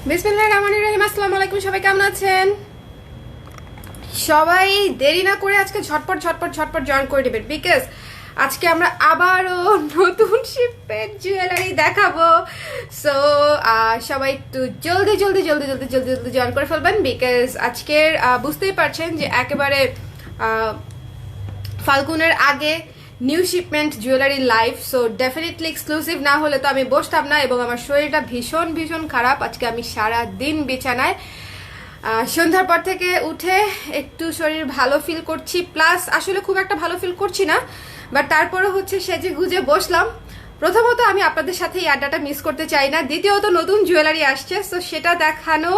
বিসমিল্লাহির রহমানির রহিম। আসসালামু আলাইকুম, সবাই কেমন আছেন? সবাই দেরি না করে আজকে ঝটপট ঝটপট ঝটপট জয়েন করে নেবেন, বিকজ আজকে আমরা আবারও নতুন শিপমেন্ট জুয়েলারি দেখাবো। সো সবাই একটু জলদি জলদি জলদি জলদি জলদি জলদি জয়েন করে ফেলবেন, বিকজ আজকের বুঝতেই পারছেন যে একেবারে ফাল্গুনের আগে new shipment jewellery live. So definitely exclusive না হলে তো আমি বসতাম না, এবং আমার শরীরটা ভীষণ ভীষণ খারাপ। আজকে আমি সারা দিন বিছানায়, সন্ধ্যার পর থেকে উঠে একটু শরীর ভালো ফিল করছি, প্লাস আসলে খুব একটা ভালো ফিল করছি না, বাট তারপরে হচ্ছে সেজে গুজে বসলাম। প্রথমত আমি আপনাদের সাথে এই আড্ডাটা মিস করতে চাই না, দ্বিতীয়ত নতুন জুয়েলারি আসছে, সো সেটা দেখানো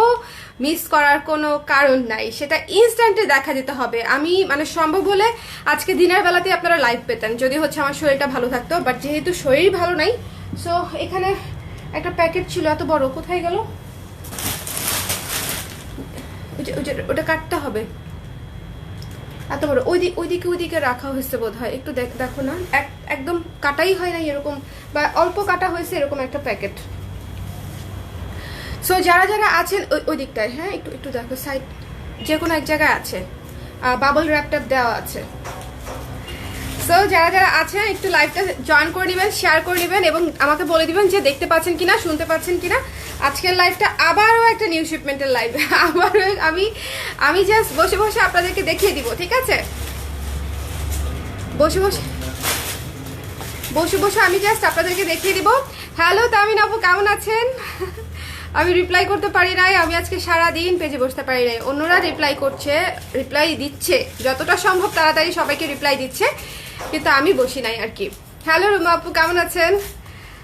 মিস করার কোনো কারণ নাই, সেটা ইনস্ট্যান্টে দেখা যেতে হবে। আমি মানে সম্ভব হলে আজকে দিনের বেলাতে আপনারা লাইভ পেতেন যদি হচ্ছে আমার শরীরটা ভালো থাকতো, বাট যেহেতু শরীর ভালো নাই, সো এখানে একটা প্যাকেট ছিল এত বড়, কোথায় গেল? ওটা কাটতে হবে, এত বড় ওইদিকে রাখা হয়েছে বোধ হয়, একটু দেখো না, একদম কাটাই হয় না এরকম, বা অল্প কাটা হয়েছে এরকম একটা প্যাকেট। সো যারা যারা আছেন ওই দিকটায়, হ্যাঁ একটু একটু দেখো, সাইড যে কোনো এক জায়গায় আছে, বাবল র্যাপটপ দেওয়া আছে। সো যারা যারা আছেন একটু লাইভটা জয়েন করে নেবেন, শেয়ার করে নেবেন, এবং আমাকে বলে দিবেন যে দেখতে পাচ্ছেন কিনা, শুনতে পাচ্ছেন কিনা। আজকের লাইভটা আবারও একটা নিউ শিপমেন্টের লাইভ, আবারও আমি জাস্ট বসে বসে আপনাদেরকে দেখিয়ে দিব, ঠিক আছে? বসে বসে বসে বসে আমি জাস্ট আপনাদেরকে দেখিয়ে দিব। হ্যালো তামিন আপু, কেমন আছেন? আমি রিপ্লাই করতে পারি নাই, আমি আজকে সারা দিন পেজে বসতে পারি নাই। অন্যরা রিপ্লাই দিচ্ছে যতটা সম্ভব তাড়াতাড়ি সবাইকে রিপ্লাই দিচ্ছে, কিন্তু আমি বসি নাই আর কি। হ্যালো রুমা আপু, কেমন আছেন?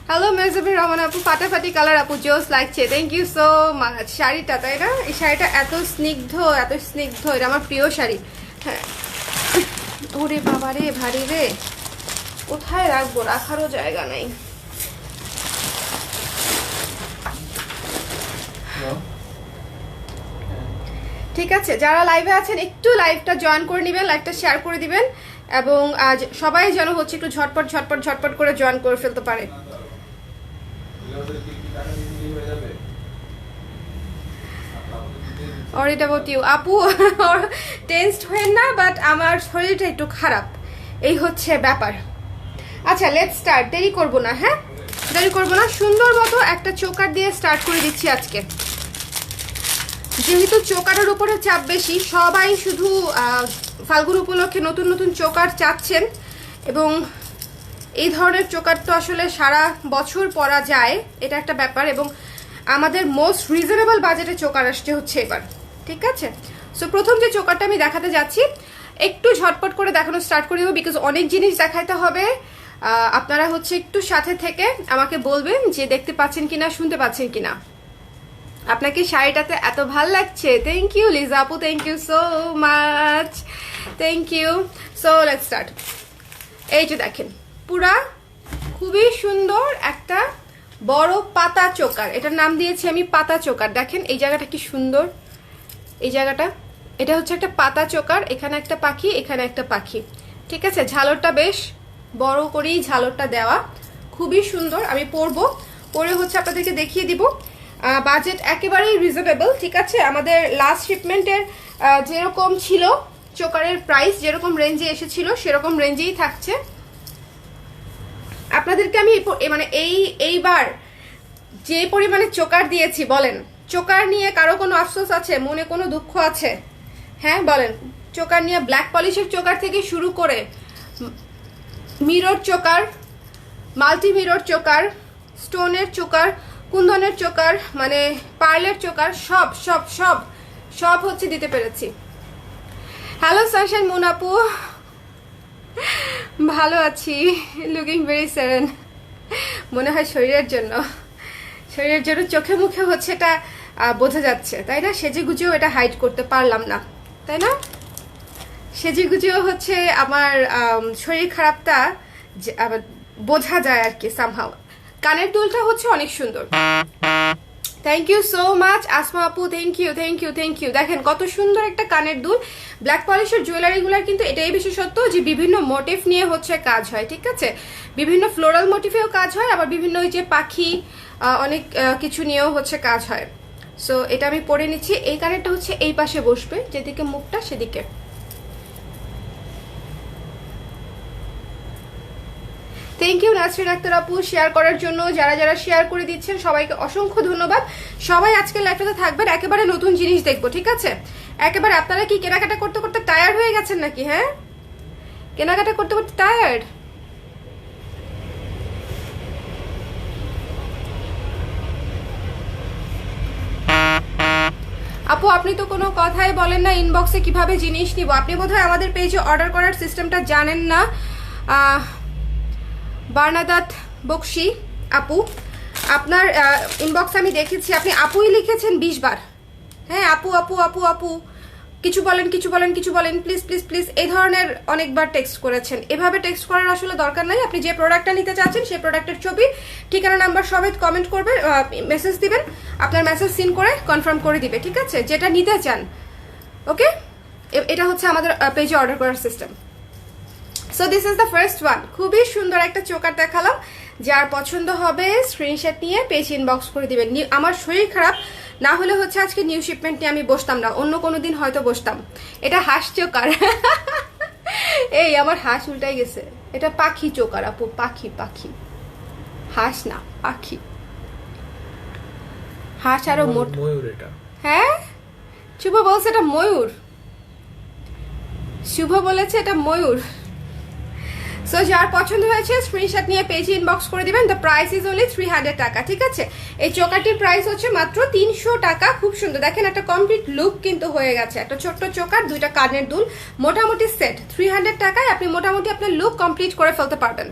হ্যালো মেজবির রহমান আপু, ফাটাফাটি কালার আপু, জোস লাগছে, থ্যাংক ইউ সো মাচ। শাড়িটা, তাই না? এই শাড়িটা এত স্নিগ্ধ, এটা আমার প্রিয় শাড়ি। হ্যাঁ, ওরে বাবা রে, ভারী রে, কোথায় রাখবো, রাখারও জায়গা নেই। ঠিক আছে, যারা লাইভে আছেন একটু লাইভটা জয়েন করে নেবেন, লাইভটা শেয়ার করে দিবেন, এবং সবাই যেন হচ্ছে একটু ঝটপট ঝটপট ঝটপট করে জয়েন করে ফেলতে পারে। or it about you আপু, টেন্সড হয়েন না, বাট আমার শরীরটা একটু খারাপ, এই হচ্ছে ব্যাপার। আচ্ছা লেটস স্টার্ট, দেরি করবো না, হ্যাঁ দেরি করবো না, সুন্দর মতো একটা চোকার দিয়ে স্টার্ট করে দিচ্ছি আজকে। যেহেতু চোকারের উপরে চাপ বেশি, সবাই শুধু ফাল্গুন উপলক্ষে নতুন নতুন চোকার চাচ্ছেন, এবং এই ধরনের চোকার তো আসলে সারা বছর পরা যায়, এটা একটা ব্যাপার, এবং আমাদের মোস্ট রিজনেবল বাজেটে চোকার আসছে হচ্ছে এবার, ঠিক আছে? সো প্রথম যে চোকারটা আমি দেখাতে যাচ্ছি, একটু ঝটপট করে দেখানো স্টার্ট করে দেবো, বিকজ অনেক জিনিস দেখাইতে হবে। আপনারা হচ্ছে একটু সাথে থেকে আমাকে বলবেন যে দেখতে পাচ্ছেন কিনা, শুনতে পাচ্ছেন কিনা। আপনাকে শাড়িটাতে এত ভাল লাগছে, থ্যাংক ইউ লিজা আপু, thank you so much, thank you. So let's start. এই যে দেখেন, পুরা খুবই সুন্দর একটা বড় পাতা চোকার, এটার নাম দিয়েছি আমি পাতা চোকার। দেখেন এই জায়গাটা কি সুন্দর, এই জায়গাটা, এটা হচ্ছে একটা পাতা চোকার, এখানে একটা পাখি, এখানে একটা পাখি, ঠিক আছে? ঝালরটা বেশ বড় করেই ঝালরটা দেওয়া, খুবই সুন্দর। আমি পরে হচ্ছে আপনাদেরকে দেখিয়ে দিব। বাজেট একেবারেই রিজনেবল, ঠিক আছে? আমাদের লাস্ট শিপমেন্টের যেরকম ছিল চোকারের প্রাইস, যেরকম রেঞ্জে এসেছিল সেরকম রেঞ্জেই থাকছে। আপনাদেরকে আমি মানে এইবার যে পরিমাণে চোকার দিয়েছি, বলেন চোকার নিয়ে কারো কোনো আফসোস আছে, মনে কোনো দুঃখ আছে? হ্যাঁ বলেন। চোকার নিয়ে ব্ল্যাক পলিশের চোকার থেকে শুরু করে mirror choker, multi mirror choker, স্টোনের চোকার, কুন্দনের চোকার, মানে পার্লের চোকার, সব সব সব সব হচ্ছে দিতে পেরেছি। হ্যালো সানশাইন মুন আপু, ভালো আছি, লুকিং ভেরি সেরেন। মনে হয় শরীরের জন্য চোখে মুখে হচ্ছে এটা বোঝা যাচ্ছে, তাই না? সেজে গুজেও এটা হাইড করতে পারলাম না, তাই না? সেজে গুজেও হচ্ছে আমার শরীর খারাপটা বোঝা যায় আর কি সামহাও। কানের দুলটা হচ্ছে অনেক সুন্দর, thank you so much Asma আপু, thank you thank you thank you. দেখেন কত সুন্দর একটা কানের দুল। ব্ল্যাক পলিশের জুয়েলারিগুলোর কিন্তু এটাই বিশেষত্ব যে বিভিন্ন মোটিভ নিয়ে হচ্ছে কাজ হয়, ঠিক আছে? বিভিন্ন ফ্লোরাল মোটিভেও কাজ হয়, আবার বিভিন্ন ওই যে পাখি অনেক কিছু নিয়েও হচ্ছে কাজ হয়। সো এটা আমি পরে নিচ্ছি। এই কানেরটা হচ্ছে এই পাশে বসবে, যেদিকে মুখটা সেদিকে। থ্যাংক ইউ নাসরিন আক্তার আপু শেয়ার করার জন্য। যারা যারা শেয়ার করে দিচ্ছেন সবাইকে অসংখ্য ধন্যবাদ। সবাই আজকে লাইভটাতে থাকবেন, একেবারে নতুন জিনিস দেখবো, ঠিক আছে? একেবারে আপনারা কি কেনাকাটা করতে করতে টায়ার্ড হয়ে গেছেন নাকি? হ্যাঁ, কেনাকাটা করতে করতে টায়ার্ড? আপু আপনি তো কোনো কথাই বলেন না ইনবক্সে কিভাবে জিনিস নিব। আপনি বোধহয় আমাদের পেজে অর্ডার করার সিস্টেমটা জানেন না। বার্নাদাত বকশি আপু, আপনার ইনবক্স আমি দেখেছি, আপনি আপুই লিখেছেন 20 বার। হ্যাঁ, আপু আপু আপু আপু, কিছু বলেন কিছু বলেন কিছু বলেন, প্লিজ প্লিজ প্লিজ, এই ধরনের অনেকবার টেক্সট করেছেন। এভাবে টেক্সট করার আসলে দরকার নাই। আপনি যে প্রোডাক্টটা নিতে চাচ্ছেন সেই প্রোডাক্টের ছবি, ঠিকানা, নাম্বার সমেত কমেন্ট করবেন, মেসেজ দিবেন, আপনার মেসেজ সিন করে কনফার্ম করে দিবে, ঠিক আছে, যেটা নিতে চান। ওকে, এটা হচ্ছে আমাদের পেজে অর্ডার করার system. So this is the first one. খুবই সুন্দর একটা চোকার দেখালাম, যার পছন্দ হবে স্ক্রিনশট নিয়ে পেজ ইনবক্স করে দিবেন। আমার শরীর খারাপ না হলে হচ্ছে আজকে নিউ শিপমেন্ট নিয়ে আমি বসতাম না, অন্য কোনো দিন হয়তো বসতাম। এটা হাঁস চোকার। এই আমার হাঁস উল্টাই গেছে। এটা পাখি চোকার আপু, পাখি পাখি, হাঁস না পাখি। হাঁস আরো ময়ূর এটা। হ্যাঁ, শুভ বলছে এটা ময়ূর। শুভ বলেছে এটা ময়ূর। সো যার পছন্দ হয়েছে স্ক্রিনশট নিয়ে পেজে ইনবক্স করে দিবেন। দ্য প্রাইস ইজ অনলি 300 টাকা, ঠিক আছে? এই চোকারটির প্রাইস হচ্ছে মাত্র 300 টাকা। খুব সুন্দর, দেখেন একটা কমপ্লিট লুক কিন্তু হয়ে গেছে। একটা ছোট্ট চোকার, দুইটা কানের দুল, মোটামুটি সেট 300 টাকায় আপনি মোটামুটি আপনার লুক কমপ্লিট করে ফেলতে পারবেন।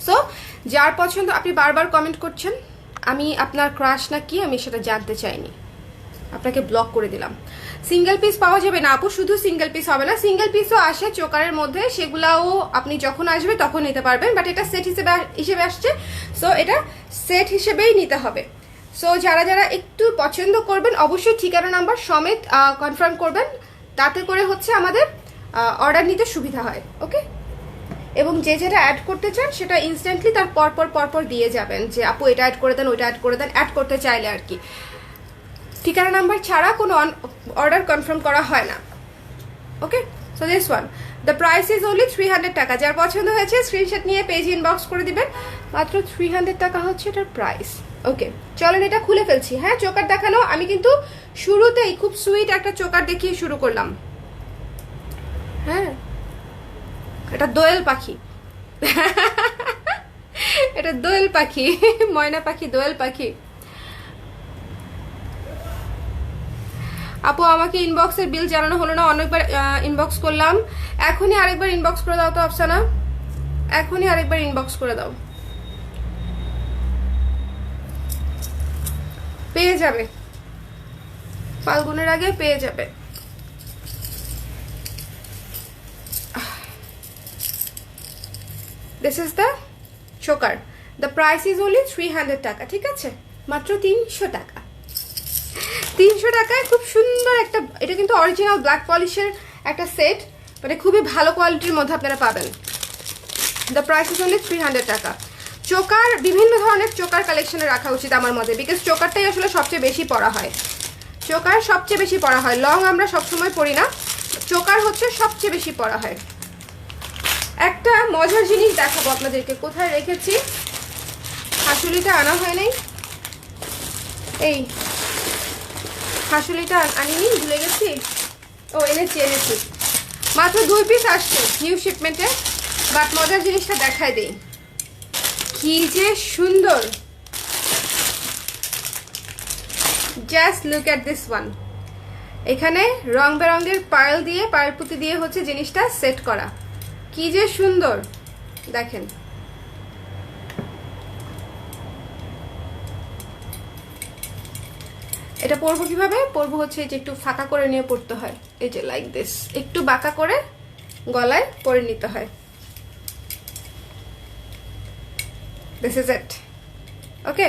সো যার পছন্দ, আপনি বারবার কমেন্ট করছেন আমি আপনার ক্রাশ না কি আমি সেটা জানতে চাইনি, আপনাকে ব্লক করে দিলাম। সিঙ্গেল পিস পাওয়া যাবে না আপু, শুধু সিঙ্গেল পিস হবে না, সিঙ্গেল পিসও আসে চোকারের মধ্যে, সেগুলাও আপনি যখন আসবে তখন নিতে পারবেন, বাট এটা সেট হিসেবে আসছে। সো এটা সেট হিসেবেই নিতে হবে। সো যারা যারা একটু পছন্দ করবেন অবশ্যই ঠিকানা নাম্বার সমেত কনফার্ম করবেন, তাতে করে হচ্ছে আমাদের অর্ডার নিতে সুবিধা হয়। ওকে, এবং যে যেটা অ্যাড করতে চান সেটা ইনস্ট্যান্টলি তার পরপর দিয়ে যাবেন, যে আপু এটা অ্যাড করে দেন, ওইটা অ্যাড করে দেন, অ্যাড করতে চাইলে আর কি। ঠিকানা নাম্বার ছাড়া কোনো অর্ডার কনফার্ম করা হয় না। Okay, so this one, the price is only 300 টাকা। যার পছন্দ হয়েছে স্ক্রিনশট নিয়ে পেজ ইনবক্স করে দিবেন। মাত্র 300 টাকা হচ্ছে এটার প্রাইস। ওকে, চলেন এটা খুলে ফেলছি। হ্যাঁ, চোকার দেখানো আমি কিন্তু শুরুতেই খুব সুইট একটা চোকার দেখিয়ে শুরু করলাম। হ্যাঁ, এটা দোয়েল পাখি। এটা দোয়েল পাখি, ময়না পাখি, দোয়েল পাখি। আপু আমাকে ইনবক্সের বিল জানানো হলো না, অনেকবার ইনবক্স করলাম, এখনই আরেকবার ইনবক্স করে দাও তো আফসানা, এখনই আরেকবার ইনবক্স করে দাও, পেয়ে যাবে, ফাল্গুনের আগে পেয়ে যাবে। This is the choker, the price is only 300 টাকা, ঠিক আছে? মাত্র 300 টাকা। 300 টাকায় খুব সুন্দর একটা, এটা কিন্তু অরিজিনাল ব্ল্যাক পলিশের একটা সেট, মানে খুবই ভালো কোয়ালিটির মধ্যে আপনারা পাবেন। দ্য প্রাইস ইজ অনলি 300 টাকা। চোকার বিভিন্ন ধরনের চোকার কালেকশনে রাখা উচিত আমার মতে, বিকজ চোকারটাই আসলে সবচেয়ে বেশি পরা হয়। চোকার সবচেয়ে বেশি পরা হয়, লং আমরা সবসময় পরি না, চোকার হচ্ছে সবচেয়ে বেশি পরা হয়। একটা মজার জিনিস দেখাবো আপনাদেরকে, কোথায় রেখেছি, হাসুলিটা আনা হয় নাই, এই হাসুলিটা আনিনি, ভুলে গেছি। ও এনেছি, মাত্র 2 পিস আসছে নিউ শিপমেন্টে, বাট মজার জিনিসটা দেখায় দেই, কি যে সুন্দর। Just look at this one. এখানে রং বেরঙের পার্ল দিয়ে, পার্ল পুঁতি দিয়ে হচ্ছে জিনিসটা সেট করা, কি যে সুন্দর দেখেন। এটা পরবো কিভাবে পরবো হচ্ছে এই যে একটু ফাঁকা করে নিয়ে পরতে হয়, এই যে লাইক দিস, একটু বাঁকা করে গলায় পরে নিতে হয়। This is it. Okay,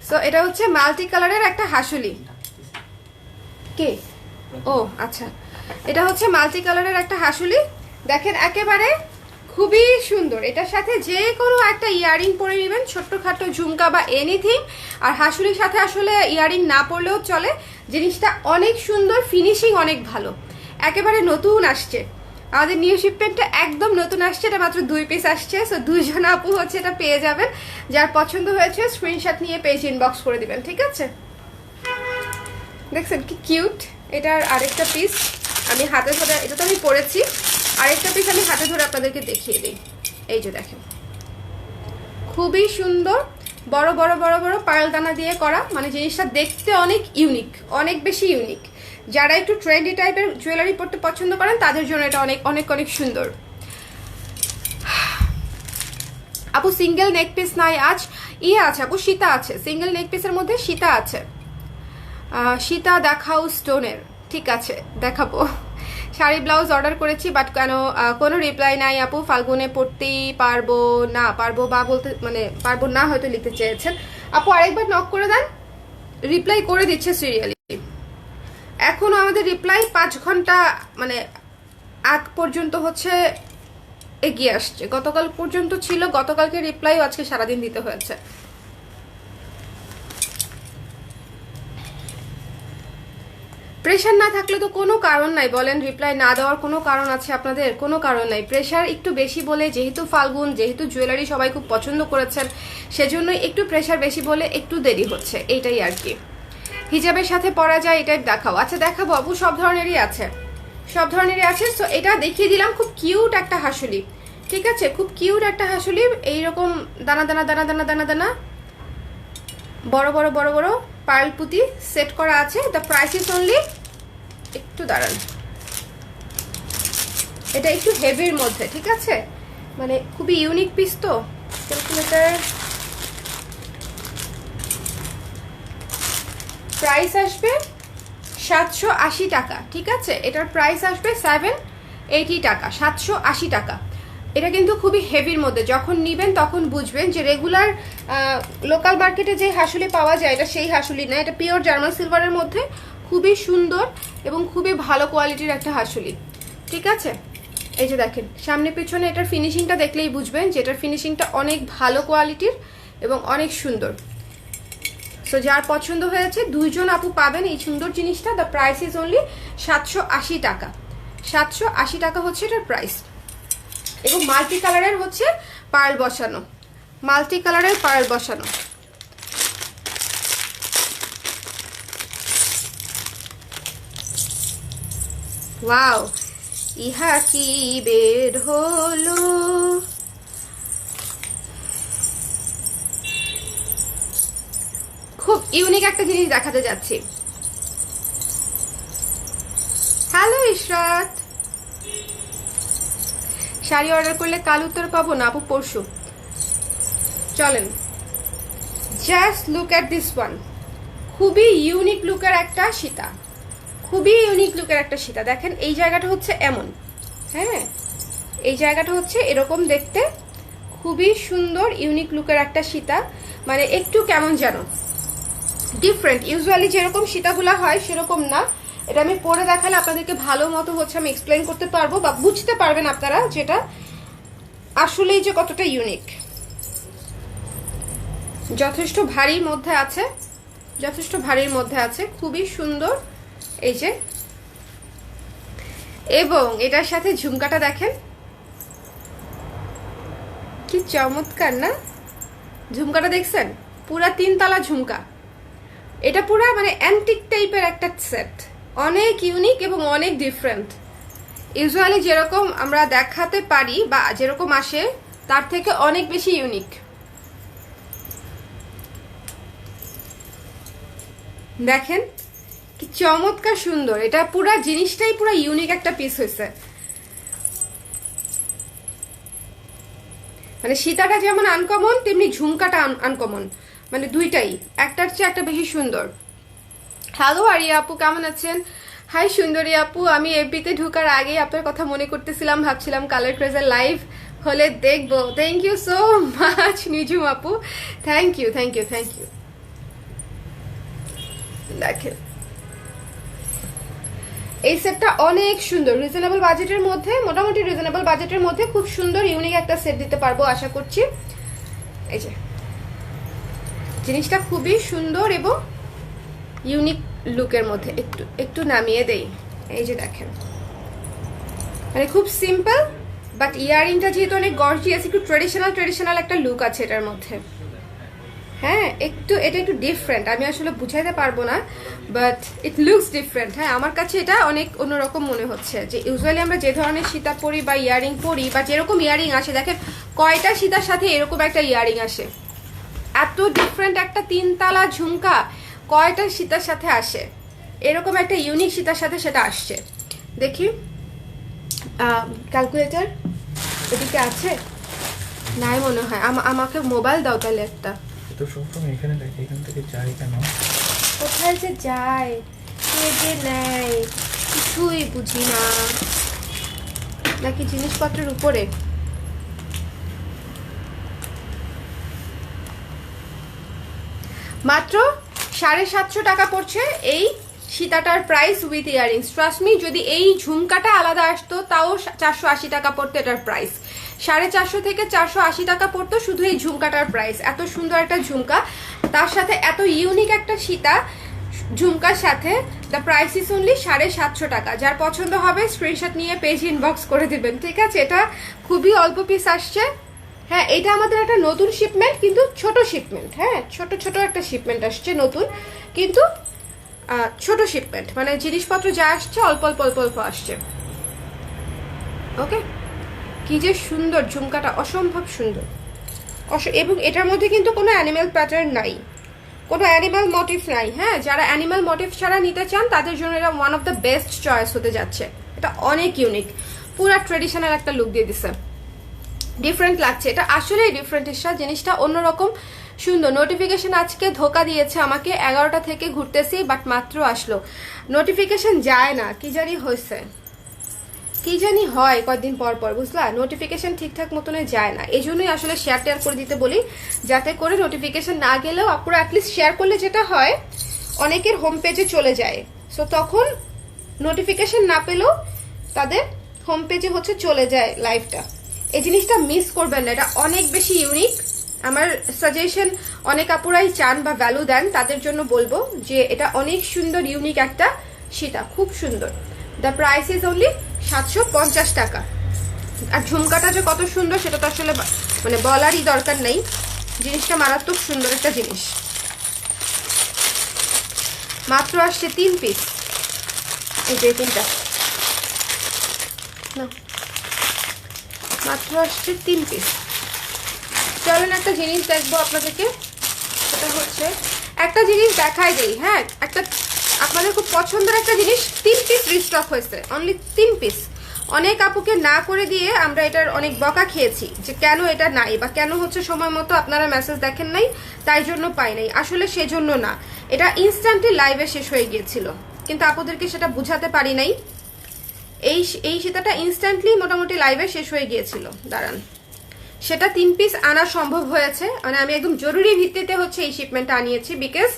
so এটা হচ্ছে মাল্টি কালারের একটা হাসুলি। কে? ও আচ্ছা, এটা হচ্ছে মাল্টি কালারের একটা হাসুলি। দেখেন একেবারে খুবই সুন্দর। এটার সাথে যে কোনো একটা ইয়ারিং পরে নেবেন, ছোট্টখাটো ঝুমকা বা এনিথিং। আর হাসুলির সাথে আসলে ইয়ারিং না পরলেও চলে, জিনিসটা অনেক সুন্দর, ফিনিশিং অনেক ভালো, একেবারে নতুন আসছে। আমাদের নিউ শিপমেন্টটা একদম নতুন আসছে, এটা মাত্র 2 পিস আসছে। সো 2 জন আপু হচ্ছে এটা পেয়ে যাবেন। যার পছন্দ হয়েছে স্ক্রিনশট নিয়ে পেজ ইনবক্স করে দিবেন, ঠিক আছে? দেখছেন কি কিউট। এটার আরেকটা পিস আমি হাতে ধরে, এটা তো আমি পরেছি, আরেকটা পিস আমি হাতে ধরে আপনাদেরকে দেখিয়ে দিই। এই যে দেখেন, খুবই সুন্দর, বড় বড় বড় বড় পায়েল দানা দিয়ে করা, মানে জিনিসটা দেখতে অনেক ইউনিক, অনেক বেশি ইউনিক। যারা একটু ট্রেন্ডি টাইপের জুয়েলারি পরতে পছন্দ করেন তাদের জন্য এটা অনেক অনেক অনেক সুন্দর। আপু সিঙ্গেল নেক পিস নাই আজ? আছে আপু, সীতা আছে, সিঙ্গেল নেক পিসের মধ্যে সীতা আছে। সীতা দেখাও স্টোনের, ঠিক আছে দেখাবো। শাড়ি ব্লাউজ অর্ডার করেছি, বাট কেন কোনো রিপ্লাই নাই আপু? ফাল্গুনে পড়তেই পারবো না, পারবো বা বলতে মানে পারবো না হয়তো লিখতে চেয়েছেন আপু। আরেকবার নক করে দেন, রিপ্লাই করে দিচ্ছে সিরিয়ালি। এখনো আমাদের রিপ্লাই 5 ঘন্টা মানে আগ পর্যন্ত হচ্ছে এগিয়ে আসছে। গতকাল পর্যন্ত ছিল, গতকালকে রিপ্লাই আজকে সারাদিন দিতে হয়েছে। প্রেশার না থাকলে তো কোনো কারণ নাই বলেন, রিপ্লাই না দেওয়ার কোনো কারণ আছে আপনাদের? কোনো কারণ নাই। প্রেশার একটু বেশি বলে, যেহেতু ফাল্গুন, যেহেতু জুয়েলারি সবাই খুব পছন্দ করেছেন, সেজন্য একটু প্রেশার বেশি বলে একটু দেরি হচ্ছে, এইটাই আর কি। হিজাবের সাথে পরা যায় এটাই দেখাও। আচ্ছা দেখাবো আপু, সব ধরনেরই আছে, সব ধরনেরই আছে। সো এটা দেখিয়ে দিলাম, খুব কিউট একটা হাসুলি, ঠিক আছে? খুব কিউট একটা হাসুলি, এইরকম দানা দানা দানা দানা দানা দানা বড় বড় বড় বড় পার্ল পুঁতি সেট করা আছে। দ্য প্রাইস ইজ অনলি, একটু দাঁড়ান, এটা একটু হেভির মধ্যে, ঠিক আছে? মানে খুবই ইউনিক পিস তো। ক্যালকুলেটার প্রাইস আসবে 780 টাকা, ঠিক আছে? এটার প্রাইস আসবে 780 টাকা, 780 টাকা। এটা কিন্তু খুবই হেভির মধ্যে, যখন নিবেন তখন বুঝবেন যে রেগুলার লোকাল মার্কেটে যে হাসুলি পাওয়া যায় এটা সেই হাসুলি না, এটা পিওর জার্মান সিলভারের মধ্যে খুবই সুন্দর এবং খুবই ভালো কোয়ালিটির একটা হাসুলি, ঠিক আছে? এই যে দেখেন সামনে পিছনে এটার ফিনিশিংটা দেখলেই বুঝবেন যে এটার ফিনিশিংটা অনেক ভালো কোয়ালিটির এবং অনেক সুন্দর। সো যার পছন্দ হয়েছে 2 জন আপু পাবেন এই সুন্দর জিনিসটা। দ্য প্রাইস ইজ অনলি 780 টাকা, 780 টাকা হচ্ছে এটার প্রাইস। এবং মাল্টি কালারের হচ্ছে পার্ল বসানো, মাল্টি কালারের পার্ল বসানো। ওয়াও, ইহা কি বের হলো, খুব ইউনিক একটা জিনিস দেখাতে যাচ্ছি। হ্যালো ইশরাত, শাড়ি অর্ডার করলে কাল উত্তর পাবো না আপু? পরশু। চলেন, just look at this one, খুবই ইউনিক লুকের একটা সীতা, খুবই ইউনিক লুকের একটা সীতা। দেখেন এই জায়গাটা হচ্ছে এমন, হ্যাঁ এই জায়গাটা হচ্ছে এরকম দেখতে, খুবই সুন্দর ইউনিক লুকের একটা সীতা। মানে একটু কেমন যেন ডিফারেন্ট, ইউজুয়ালি যেরকম সীতাগুলা হয় সেরকম না। এটা আমি পরে দেখালে আপনাদেরকে ভালো মতো হচ্ছে আমি এক্সপ্লেন করতে পারবো বা বুঝতে পারবেন আপনারা যেটা আসলেই যে কতটা ইউনিক। যথেষ্ট ভারীর মধ্যে আছে, যথেষ্ট ভারীর মধ্যে আছে, খুবই সুন্দর। এই যে, এবং এটার সাথে ঝুমকাটা দেখেন কি চমৎকার না? ঝুমকাটা দেখছেন? পুরা 3 তালা ঝুমকা, এটা পুরা মানে অ্যান্টিক টাইপের একটা সেট, অনেক ইউনিক এবং অনেক ডিফারেন্ট। ইউজুয়ালি যেরকম আমরা দেখাতে পারি বা যেরকম আসে তার থেকে অনেক বেশি ইউনিক। দেখেন কি চমৎকার সুন্দর, এটা পুরা জিনিসটাই পুরা ইউনিক একটা পিস হয়েছে। মানে সীতাটা যেমন আনকমন তেমনি ঝুমকাটা আনকমন, মানে দুইটাই একটার চেয়ে একটা বেশি সুন্দর। হ্যালো আরিয়া আপু, কেমন আছেন? হাই সুন্দরী আপু, আমি এফবিতে ঢোকার আগে আপনার কথা মনে করতেছিলাম, ভাবছিলাম কালার ক্রেজের লাইভ হলে দেখবো। Thank you so much Nijhum আপু, thank you thank you thank you. দেখেন এই সেটটা অনেক সুন্দর, রিজনেবল বাজেটের মধ্যে, মোটামুটি রিজনেবল বাজেটের মধ্যে খুব সুন্দর ইউনিক একটা সেট দিতে পারবো আশা করছি। এই যে জিনিসটা খুবই সুন্দর এবং ইউনিক লুকের মধ্যে। একটু একটু নামিয়ে দেই, এই যে দেখেন, মানে খুব সিম্পল বাট ইয়ারিংটা যেহেতু অনেক গর্জিয়াস, একটু ট্রেডিশনাল একটা লুক আছে এটার মধ্যে। হ্যাঁ একটু এটা একটু ডিফারেন্ট, আমি আসলে বুঝাইতে পারবো না, বাট ইট লুকস ডিফারেন্ট। হ্যাঁ আমার কাছে এটা অনেক অন্যরকম মনে হচ্ছে। যে ইউজুয়ালি আমরা যে ধরনের সীতা পরি বা ইয়ারিং পরি বা যেরকম ইয়ারিং আসে, দেখেন কয়টা সীতার সাথে এরকম একটা ইয়ারিং আসে, এত ডিফারেন্ট একটা 3 তালা ঝুমকা কয়টা সীতার সাথে আসে, এরকম একটা ইউনিক সীতার সাথে সেটা আসছে। দেখি ক্যালকুলেটর এদিকে আছে, নাই মনে হয়। আমাকে মোবাইল দাও তাহলে একটা। তো সবসময় এখানে দেখি, এখান থেকে যাই কেন, কোথায় যে যায়, কে যে নেয়, কিছুই বুঝি না। নাকি জিনিসপত্রের উপরে? মাত্র 750 টাকা পড়ছে এই সীতাটার price with earrings. Trust me, যদি এই ঝুমকাটা আলাদা আসতো তাও 480 টাকা পড়তো এটার প্রাইস। 450 থেকে 480 টাকা পড়তো শুধু এই ঝুমকাটার প্রাইস। এত সুন্দর একটা ঝুমকা, তার সাথে এত ইউনিক একটা সীতা ঝুমকার সাথে দ্য প্রাইস ইস অনলি 750 টাকা। যার পছন্দ হবে স্ক্রিনশট নিয়ে পেজ ইনবক্স করে দিবেন, ঠিক আছে? এটা খুবই অল্প পিস আসছে। হ্যাঁ এটা আমাদের একটা নতুন শিপমেন্ট, কিন্তু ছোট শিপমেন্ট। হ্যাঁ ছোট একটা শিপমেন্ট আসছে নতুন, কিন্তু ছোট শিপমেন্ট, মানে জিনিসপত্র যা আসছে অল্প অল্প অল্প অল্প আসছে। ওকে, কি যে সুন্দর ঝুমকাটা, অসম্ভব সুন্দর। এবং এটার মধ্যে কিন্তু কোনো অ্যানিম্যাল প্যাটার্ন নাই, কোনো অ্যানিম্যাল মোটিভ নাই। হ্যাঁ যারা অ্যানিম্যাল মোটিভ ছাড়া নিতে চান তাদের জন্য এটা one of the best choice হতে যাচ্ছে। এটা অনেক ইউনিক, পুরা ট্রেডিশনাল একটা লুক দিয়ে দিছে, ডিফারেন্ট লাগছে। এটা আসলেই ডিফারেন্ট, জিনিসটা অন্যরকম সুন্দর। নোটিফিকেশন আজকে ধোকা দিয়েছে আমাকে, 11টা থেকে ঘুরতেছি বাট মাত্র আসলো। নোটিফিকেশন যায় না, কি জানি হয়েছে, কি জানি হয় কয়েকদিন পর পর, বুঝলা? নোটিফিকেশন ঠিকঠাক মতনে যায় না, এই জন্যই আসলে শেয়ার টেয়ার করে দিতে বলি, যাতে করে নোটিফিকেশন না গেলেও আপনারা অ্যাটলিস্ট শেয়ার করলে যেটা হয় অনেকের হোম পেজে চলে যায়। সো তখন নোটিফিকেশন না পেলেও তাদের হোম পেজে হচ্ছে চলে যায় লাইভটা। এই জিনিসটা মিস করবেন না, এটা অনেক বেশি ইউনিক। আমার সাজেশন, অনেক আপুরাই চান বা ভ্যালু দেন, তাদের জন্য বলবো যে এটা অনেক সুন্দর ইউনিক একটা সীতা, খুব সুন্দর। দ্য প্রাইস ইজ অনলি 750 টাকা। আর ঝুমকাটা যে কত সুন্দর সেটা তো আসলে মানে বলারই দরকার নেই, জিনিসটা মারাত্মক সুন্দর একটা জিনিস। মাত্র আসছে 3 পিস, এই যে 3টা না, মাত্র আসছে 3 পিস। চলেন একটা জিনিস দেখবো আপনাদেরকে, সেটা হচ্ছে একটা জিনিস দেখাই দেই। হ্যাঁ একটা আপনাদের খুব পছন্দের একটা জিনিস, 3 পিস রিস্টক হয়েছে, অনলি 3 পিস। অনেক আপুকে না করে দিয়ে আমরা এটার অনেক বকা খেয়েছি যে কেন এটা নাই, বা কেন হচ্ছে সময় মতো আপনারা মেসেজ দেখেন নাই তাই জন্য পাই নাই। আসলে সেজন্য না, এটা ইনস্ট্যান্টলি লাইভে শেষ হয়ে গিয়েছিল, কিন্তু আপুদেরকে সেটা বুঝাতে পারি নাই। এই সীতাটা ইনস্ট্যান্টলি মোটামুটি লাইভে শেষ হয়ে গিয়েছিল। দাঁড়ান, সেটা 3 পিস আনা সম্ভব হয়েছে, মানে আমি একদম জরুরি ভিত্তিতে হচ্ছে এই শিপমেন্টটা আনিয়েছি, বিকজ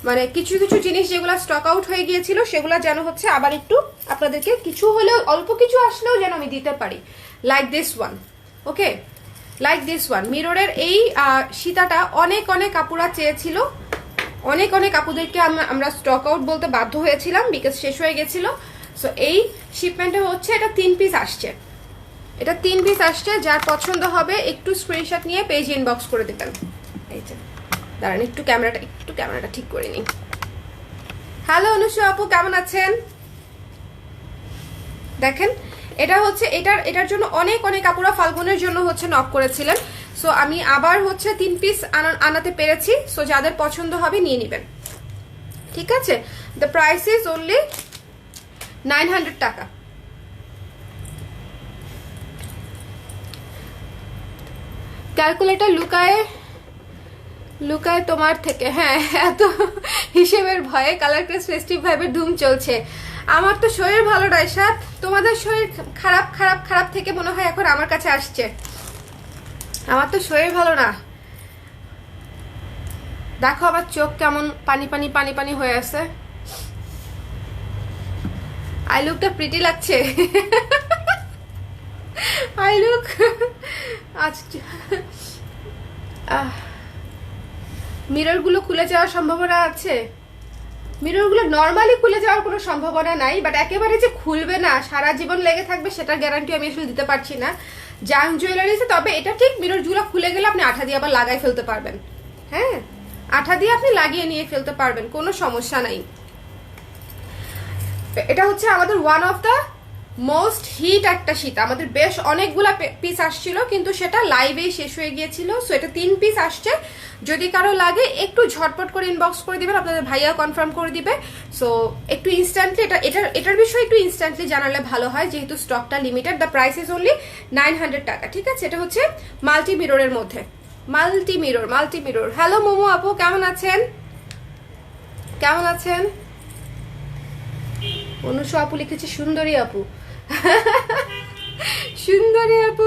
মানে কিছু কিছু জিনিস যেগুলো স্টক আউট হয়ে গিয়েছিল সেগুলো যেন হচ্ছে আবার একটু আপনাদেরকে কিছু হলেও, অল্প কিছু আসলেও যেন আমি দিতে পারি। Like this one, okay, like this one মিররের এই সীতাটা অনেক আপুরা চেয়েছিল, অনেক আপুদেরকে আমরা স্টক আউট বলতে বাধ্য হয়েছিলাম, বিকজ শেষ হয়ে গেছিল। সো এই শিপমেন্টে হচ্ছে এটা 3 পিস আসছে, এটা 3 পিস আসছে। যার পছন্দ হবে একটু স্ক্রিনশট নিয়ে পেজ ইনবক্স করে দেবেন। এই যে দাঁড়ান, একটু ক্যামেরাটা ঠিক করে নিই। হ্যালো অনুষা আপু, কেমন আছেন? দেখেন এটা হচ্ছে এটার জন্য অনেক আপুরা ফাল্গুনের জন্য হচ্ছে নক করেছিলেন। সো আমি আবার হচ্ছে 3 পিস আনাতে পেরেছি। সো যাদের পছন্দ হবে নিয়ে নেবেন, ঠিক আছে? দ্য প্রাইস ইজ অনলি 900 টাকা। ক্যালকুলেটর লুকায় তোমার থেকে। হ্যাঁ এত হিসেবের ভয়ে কালার ক্রেস ফেস্টিভ ভাইবের ধুম চলছে। আমার তো শরীর ভালো নয় সাথ, তোমাদের শরীর খারাপ থেকে মনে হয় এখন আমার কাছে আসছে। আমার তো শরীর ভালো না, দেখো আমার চোখ কেমন পানি হয়ে আছে। আই লুকটা প্রিটি লাগছে। আই লুক আচ্ছা, মিররগুলো খুলে যাওয়ার সম্ভাবনা আছে? মিররগুলো নর্মালি খুলে যাওয়ার কোনো সম্ভাবনা নাই, বাট একেবারে যে খুলবে না, সারা জীবন লেগে থাকবে, সেটার গ্যারান্টি আমি আসলে দিতে পারছি না জাং জুয়েলারিতে। তবে এটা ঠিক, মিররগুলো খুলে গেলে আপনি আঠা দিয়ে আবার লাগাই ফেলতে পারবেন। হ্যাঁ, আঠা দিয়ে আপনি লাগিয়ে নিয়ে ফেলতে পারবেন, কোনো সমস্যা নাই। এটা হচ্ছে আমাদের one of the most hit একটা শীত। আমাদের বেশ অনেকগুলা পিস আসছিল, কিন্তু সেটা লাইভেই শেষ হয়ে গিয়েছিল। সো এটা 3 পিস আসছে। যদি কারো লাগে একটু ঝটপট করে ইনবক্স করে দিবেন, আপনাদের ভাইয়া কনফার্ম করে দিবে। সো একটু ইনস্ট্যান্টলি এটার বিষয়ে একটু ইনস্ট্যান্টলি জানালে ভালো হয়, যেহেতু স্টকটা limited. The price is only 900 টাকা। ঠিক আছে, এটা হচ্ছে মাল্টি মিররের মধ্যে, মাল্টি মিরর। হ্যালো মোমো আপু, কেমন আছেন? কেমন আছেন? অনুষা আপু লিখেছে সুন্দরী আপু। সুন্দরী আপু,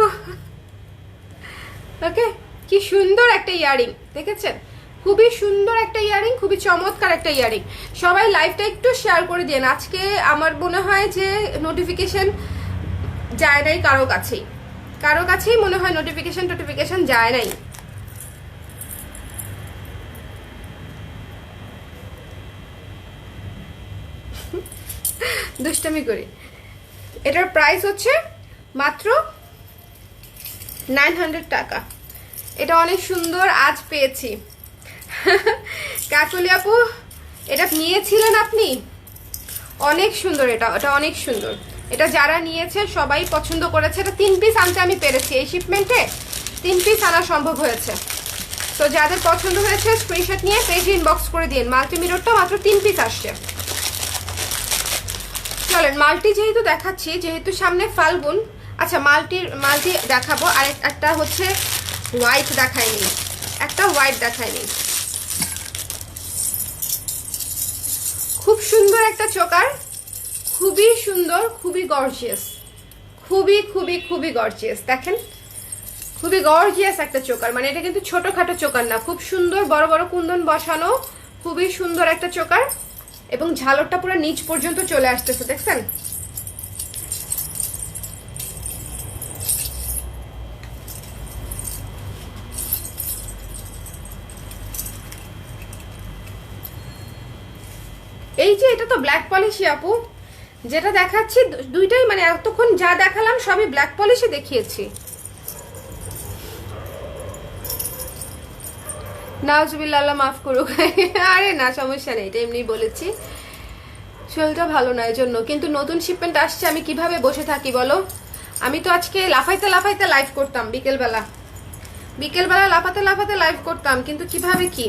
ওকে। কি সুন্দর একটা ইয়ারিং, দেখেছেন? খুবই সুন্দর একটা ইয়ারিং, খুবই চমৎকার একটা ইয়ারিং। সবাই লাইভটা একটু শেয়ার করে দেন। আজকে আমার মনে হয় যে নোটিফিকেশন যায় নাই কারো কাছেই মনে হয় নোটিফিকেশন যায় নাই। দুষ্টামি করি। এটার প্রাইস হচ্ছে মাত্র 900 টাকা। এটা অনেক সুন্দর, আজ পেয়েছি। কাকলি আপু, এটা নিয়েছিলেন আপনি? অনেক সুন্দর, এটা অনেক সুন্দর। এটা যারা নিয়েছে সবাই পছন্দ করেছে। এটা 3 পিস আনতে আমি পেরেছি, এই শিপমেন্টে 3 পিস আনা সম্ভব হয়েছে। তো যাদের পছন্দ হয়েছে স্ক্রিনশট নিয়ে পেজে ইনবক্স করে দিন। মাল্টি মিররটা মাত্র 3 পিস আসছে। চলেন, মাল্টি যেহেতু দেখাচ্ছি, যেহেতু সামনে ফাল্গুন, আচ্ছা মাল্টি দেখাবো। আর একটা হচ্ছে হোয়াইট দেখায়নি, খুব সুন্দর একটা চোকার, খুবই সুন্দর, খুবই গর্জিয়াস, খুবই গর্জিয়াস। দেখেন, খুবই গর্জিয়াস একটা চোকার। মানে এটা কিন্তু ছোটখাটো চোকার না, খুব সুন্দর বড় বড় কুন্দন বসানো, খুবই সুন্দর একটা চোকার। এবং ঝালরটা পুরো নিচ পর্যন্ত চলে আসতেছে, দেখছেন? এই যে এটা তো ব্ল্যাক পলিশি আপু, যেটা দেখাচ্ছি দুইটাই, মানে এতক্ষণ যা দেখালাম সবই ব্ল্যাক পলিশি দেখিয়েছি। নাউজুবিল্লাহ, মাফ করুক। আরে না, সমস্যা নেই, এটা এমনি বলেছি। শরীরটা ভালো না এই জন্য। কিন্তু নতুন শিপমেন্ট আসছে, আমি কিভাবে বসে থাকি বলো? আমি তো আজকে লাফাইতে লাইভ করতাম, বিকেলবেলা লাফাতে লাইভ করতাম, কিন্তু কিভাবে কি,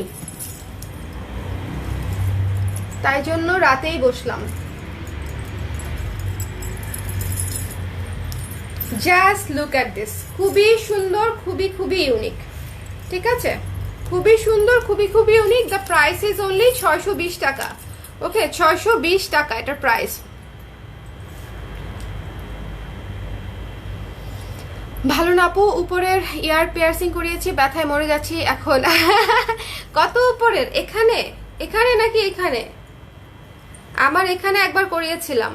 তাই জন্য রাতেই বসলাম। জাস্ট লুক অ্যাট দিস, খুবই সুন্দর, খুবই ইউনিক। ঠিক আছে, খুবই সুন্দর, খুবই unique. The price is only 620 টাকা। ওকে, 620 টাকা এটার প্রাইস। ভালো না আপু, উপরের ইয়ার পিয়ার্সিং করিয়েছি, ব্যথায় মরে যাচ্ছি এখন। কত উপরের? এখানে নাকি এখানে? আমার এখানে একবার করিয়েছিলাম,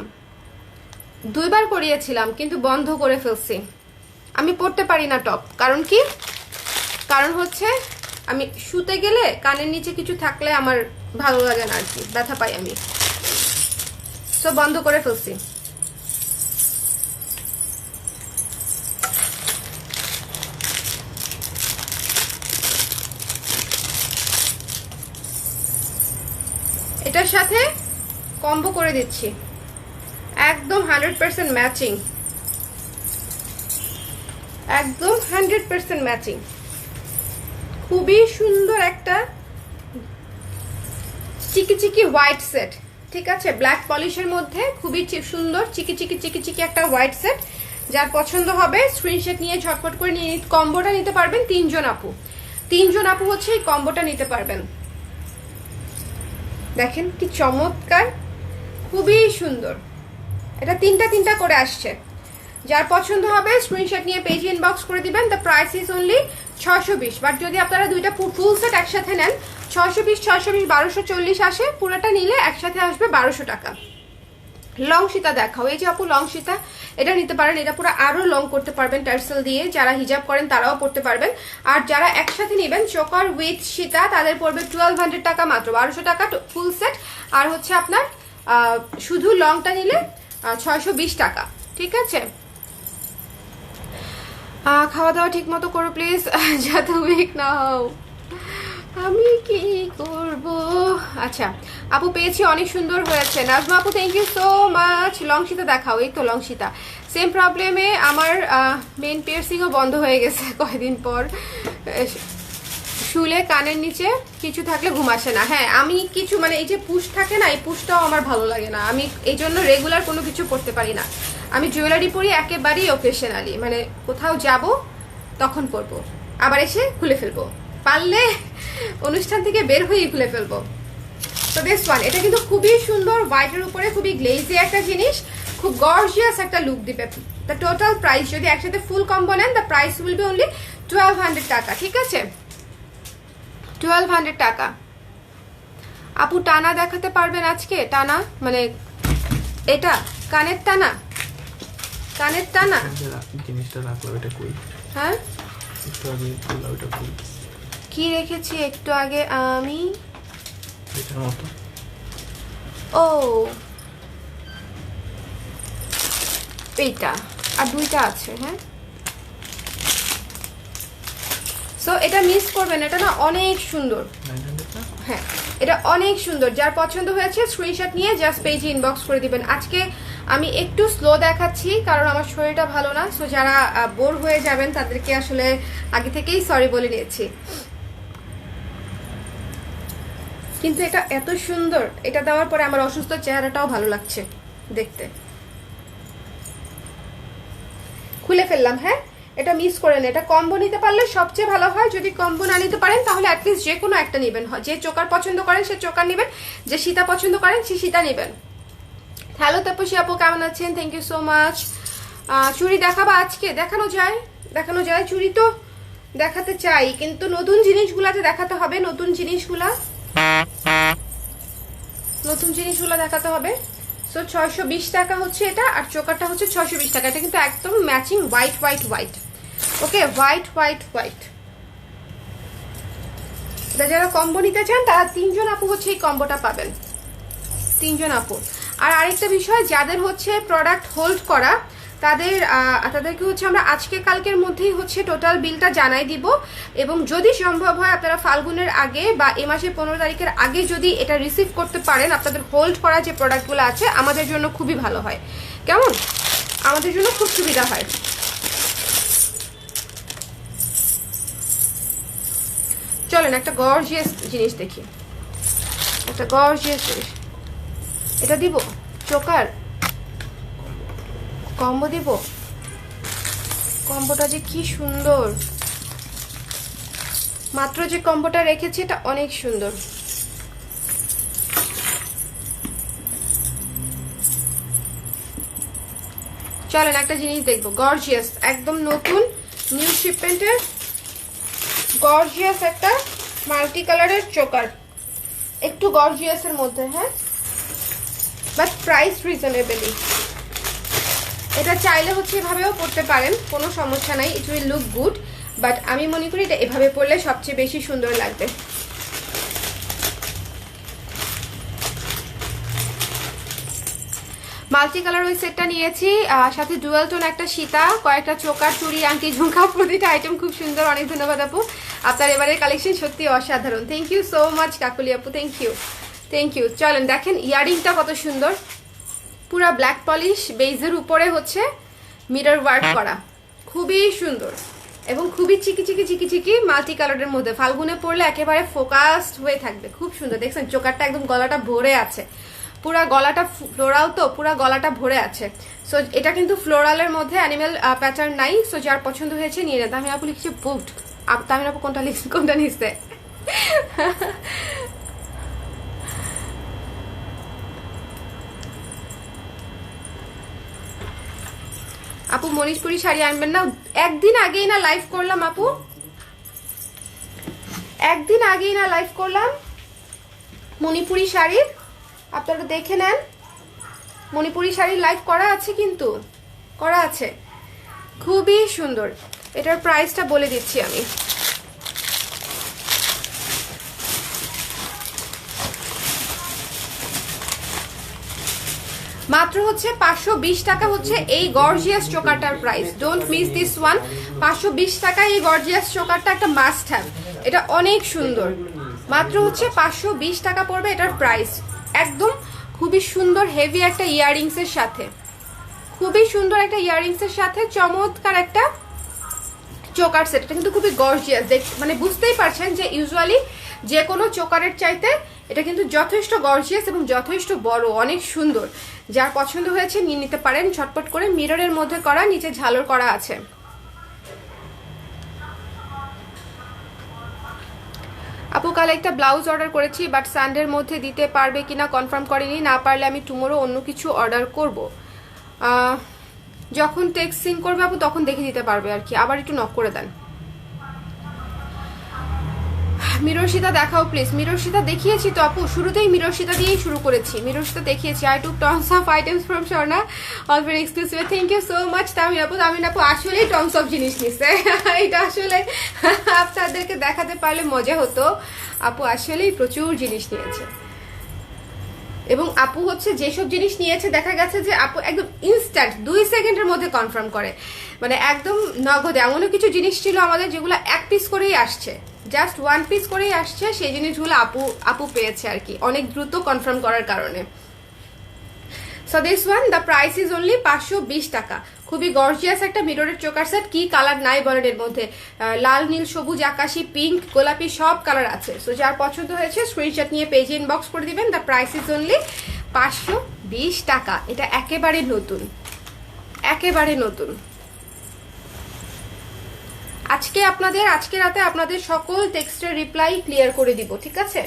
2 বার করিয়েছিলাম, কিন্তু বন্ধ করে ফেলছি। আমি পড়তে পারি না টপ। কারণ কি? কারণ হচ্ছে আমি শুতে গেলে কানের নিচে কিছু থাকলে আমার ভালো লাগে না আর কি, ব্যথা পাই আমি। তো বন্ধ করে ফেলছি। এটার সাথে কম্বো করে দিচ্ছি, একদম 100% ম্যাচিং, একদম 100% ম্যাচিং। খুবই সুন্দর একটা চিকি হোয়াইট সেট। ঠিক আছে, ব্ল্যাক পলিশের মধ্যে খুবই সুন্দর চিকি একটা হোয়াইট সেট। যার পছন্দ হবে স্ক্রিনশট নিয়ে ঝটপট করে নিয়ে কম্বোটা নিতে পারবেন। 3 জন আপু হচ্ছে এই কম্বোটা নিতে পারবেন। দেখেন কি চমৎকার, খুবই সুন্দর। এটা 3টা করে আসছে। যার পছন্দ হবে স্ক্রিনশট নিয়ে পেজে ইনবক্স করে দিবেন। The price is only 620। But যদি আপনারা দুইটা ফুল সেট একসাথে নেন, 620 1240 আসে। পুরোটা নিলে একসাথে আসবে 1200 টাকা। লং সীতা দেখাও। এই যে আপু লং সীতা, এটা নিতে পারেন। এটা পুরো আরো লং করতে পারবেন টার্সেল দিয়ে, যারা হিজাব করেন তারাও পড়তে পারবেন। আর যারা একসাথে নেবেন চোকার উইথ সীতা, তাদের পড়বে 1200 টাকা মাত্র, 1200 টাকা ফুল সেট। আর হচ্ছে আপনার শুধু লংটা নিলে 620 টাকা। ঠিক আছে, খাওয়া দাওয়া ঠিক মতো করো প্লিজ, যাতে উইক না হও। আমি কি করব? আচ্ছা আপু পেয়েছি, অনেক সুন্দর হয়েছে। নাজমা আপু thank you so much. Long সীতা দেখাও। এই তো লং সীতা, সেম প্রবলেমে আমার মেন পিয়ার্সিংও বন্ধ হয়ে গেছে কয়েকদিন পর। শুলে কানের নিচে কিছু থাকলে ঘুম আসে না। হ্যাঁ আমি কিছু মানে এই যে পুশ থাকে না, এই পুশটাও আমার ভালো লাগে না। আমি এই জন্য রেগুলার কোনো কিছু পরতে পারি না। আমি জুয়েলারি পরি একেবারেই অকেশনালি, মানে কোথাও যাব তখন পরবো, আবার এসে খুলে ফেলবো, পারলে অনুষ্ঠান থেকে বের হয়েই খুলে ফেলবো। তো দিস ওয়ান, এটা কিন্তু খুবই সুন্দর, হোয়াইটের উপরে খুবই গ্লেজি একটা জিনিস, খুব গর্জিয়াস একটা লুক দিবে। দ্য টোটাল প্রাইস যদি একসাথে ফুল কম্বো নেন, the price will be only 1200 টাকা। ঠিক আছে, 1200 টাকা। আপু টানা দেখাতে পারবেন আজকে? টানা মানে এটা কানের টানা, কানের টানা জিনিসটা রাখলাম, এটা কই? হ্যাঁ একটু আগে খুললাম, এটা কই? কি রেখেছি একটু আগে আমি? এটার মতো। ও এইটা, আর দুইটা আছে। হ্যাঁ, সো এটা মিস করবেন, এটা না অনেক সুন্দর। 900 না? হ্যাঁ এটা অনেক সুন্দর। যার পছন্দ হয়েছে স্ক্রিনশট নিয়ে জাস্ট পেজে ইনবক্স করে দিবেন। আজকে আমি একটু স্লো দেখাচ্ছি কারণ আমার শরীরটা ভালো না, সো যারা বোর হয়ে যাবেন তাদেরকে আসলে আগে থেকেই সরি বলে নিয়েছি। কিন্তু এটা এত সুন্দর, এটা দেওয়ার পরে আমার অসুস্থ চেহারাটাও ভালো লাগছে দেখতে। খুলে ফেললাম। হ্যাঁ এটা মিস করেন, এটা কম্বো নিতে পারলে সবচেয়ে ভালো হয়। যদি কম্বো না নিতে পারেন তাহলে অ্যাটলিস্ট যে কোনো একটা নেবেন। যে চোকার পছন্দ করেন সে চোকার নেবেন, যে সীতা পছন্দ করেন সে সীতা নেবেন। হ্যালো তাপসী আপু কেমন আছেন? Thank you so much. চুড়ি দেখাবা আজকে? দেখানো যায়, দেখানো যায়। চুড়ি তো দেখাতে চাই, কিন্তু নতুন জিনিসগুলাতে দেখাতে হবে। নতুন জিনিসগুলা দেখাতে হবে। সো 620 টাকা হচ্ছে এটা, আর চোকারটা হচ্ছে 620 টাকা। এটা কিন্তু একদম ম্যাচিং হোয়াইট হোয়াইট হোয়াইট। ওকে, হোয়াইট হোয়াইট হোয়াইট। এটা যারা কম্বো নিতে চান তারা 3 জন আপু হচ্ছে এই কম্বোটা পাবেন, 3 জন আপু। আর আরেকটা বিষয়, যাদের হচ্ছে প্রোডাক্ট হোল্ড করা তাদেরকে হচ্ছে আমরা আজকে কালকের মধ্যেই হচ্ছে টোটাল বিলটা জানাই দিব। এবং যদি সম্ভব হয় আপনারা ফাল্গুনের আগে বা এ মাসের 15 তারিখের আগে যদি এটা রিসিভ করতে পারেন, আপনাদের হোল্ড করা যে প্রোডাক্টগুলো আছে আমাদের জন্য খুবই ভালো হয়। কেমন? আমাদের জন্য খুব সুবিধা হয়। চলেন একটা গর্জিয়াস জিনিস দেখি, একটা গর্জিয়াস জিনিস। এটা দিব চোকার কম্বো দিব। কম্বোটা যে কি সুন্দর, মাত্র যে কম্বোটা রেখেছি এটা অনেক সুন্দর। চলেন একটা জিনিস দেখবো, গর্জিয়াস একদম নতুন নিউ শিপমেন্টের গর্জিয়াস একটা মাল্টি কালারের চোকার, একটু গর্জিয়াসের মধ্যে। হ্যাঁ, বাট প্রাইস রিজনেবলি। এটা চাইলে হচ্ছে এভাবেও পড়তে পারেন, কোনো সমস্যা নাই, it will look good. But আমি মনে করি এটা এভাবে পরলে সবচেয়ে বেশি সুন্দর লাগবে। মাল্টি কালার ওই সেটটা নিয়েছি, সাথে ডুয়াল টোন একটা সীতা, কয়েকটা চোকার, চুড়ি, আংটি, ঝুমকা, প্রতিটা আইটেম খুব সুন্দর। অনেক ধন্যবাদ আপু, আপনার এবারের কালেকশন সত্যি অসাধারণ। Thank you so much Kakuli আপু, থ্যাংক ইউ থ্যাংক ইউ। চলেন দেখেন ইয়ারিংটা কত সুন্দর, পুরা ব্ল্যাক পলিশ বেজের উপরে হচ্ছে মিরর ওয়ার্ক করা, খুবই সুন্দর এবং খুবই চিকি চিকি চিকি চিকি মাল্টি কালারের মধ্যে। ফাল্গুনে পরলে একেবারে ফোকাসড হয়ে থাকবে, খুব সুন্দর। দেখছেন চোকারটা একদম গলাটা ভরে আছে, পুরা গলাটা ফ্লোরাল, তো পুরা গলাটা ভরে আছে। সো এটা কিন্তু ফ্লোরালের মধ্যে অ্যানিমেল প্যাটার্ন নাই। সো যার পছন্দ হয়েছে নিয়ে নেন। তামিল আপু লিখছে বুট, তামিল আপু কোনটা নিচ্ছে? আপু মণিপুরি শাড়ি আনবেন না? একদিন আগেই না লাইভ করলাম আপু, একদিন আগেই না লাইভ করলাম মণিপুরি শাড়ির, আপনারা দেখে নেন। মণিপুরি শাড়ির লাইভ করা আছে, কিন্তু করা আছে, খুবই সুন্দর। এটার প্রাইসটা বলে দিচ্ছি আমি। মাত্র হচ্ছে 520 টাকা হচ্ছে এই গর্জিয়াস চোকারটার price. Don't miss this one. 520 টাকা এই গর্জিয়াস চোকারটা একটা মাস্ট হ্যাভ। এটা অনেক সুন্দর। মাত্র হচ্ছে 520 টাকা পড়বে এটার প্রাইস। একদম খুবই সুন্দর হেভি একটা ইয়াররিংস এর সাথে, খুবই সুন্দর একটা ইয়াররিংস এর সাথে চমৎকার একটা চোকার সেট। এটা কিন্তু খুবই গর্জিয়াস, মানে বুঝতেই পারছেন যে ইউজুয়ালি যে কোনো চোকারের চাইতে এটা কিন্তু যথেষ্ট গর্জিয়াস এবং যথেষ্ট বড়, অনেক সুন্দর। যার পছন্দ হয়েছে নিয়ে নিতে পারেন ঝটপট করে। মিররের মধ্যে করা, নিচে ঝালর করা আছে। আপু কাল একটা ব্লাউজ অর্ডার করেছি, বাট সানডের মধ্যে দিতে পারবে কিনা কনফার্ম করেনি। না পারলে আমি টুমোরো অন্য কিছু অর্ডার করব। যখন টেক্সট সিন করবে আপু তখন দেখে দিতে পারবে আর কি। আবার একটু নক করে দেন। মিরর্ষিতা দেখাও প্লিজ। মিরর্ষিতা দেখিয়েছি তো আপু, শুরুতেই মিরর্ষিতা দিয়েই শুরু করেছি। মিরর্ষিতা দেখিয়েছি। I took tons of items from Swarna, all very exclusive. Thank you so much Tamin আপু। তামিন আপু আসলেই টমস অফ জিনিস নিচ্ছে। এটা আসলে আপনাদেরকে দেখাতে পারলে মজা হতো। আপু আসলেই প্রচুর জিনিস নিয়েছে, এবং আপু হচ্ছে যেসব জিনিস নিয়েছে দেখা গেছে যে আপু একদম ইনস্ট্যান্ট 2 সেকেন্ডের মধ্যে কনফার্ম করে, মানে একদম নগদে। এমনও কিছু জিনিস ছিল আমাদের যেগুলো 1 পিস করেই আসছে, জাস্ট 1 পিস করেই আসছে। সেই জিনিসগুলো আপু পেয়েছে আর কি, অনেক দ্রুত কনফার্ম করার কারণে। So this one the price is only 520 টাকা। খুবই গর্জিয়াস একটা মিররের চোকার সেট। কি কালার নাই বলেন এর মধ্যে, লাল, নীল, সবুজ, আকাশি, পিঙ্ক, গোলাপি সব কালার আছে। সো যার পছন্দ হয়েছে স্ক্রিনশট নিয়ে পেজে ইনবক্স করে দিবেন। দ্য প্রাইস ইজ অনলি 520 টাকা। এটা একেবারে নতুন, একেবারে নতুন। আজকে রাতে আপনাদের সকল টেক্সটের রিপ্লাই ক্লিয়ার করে দিব, ঠিক আছে?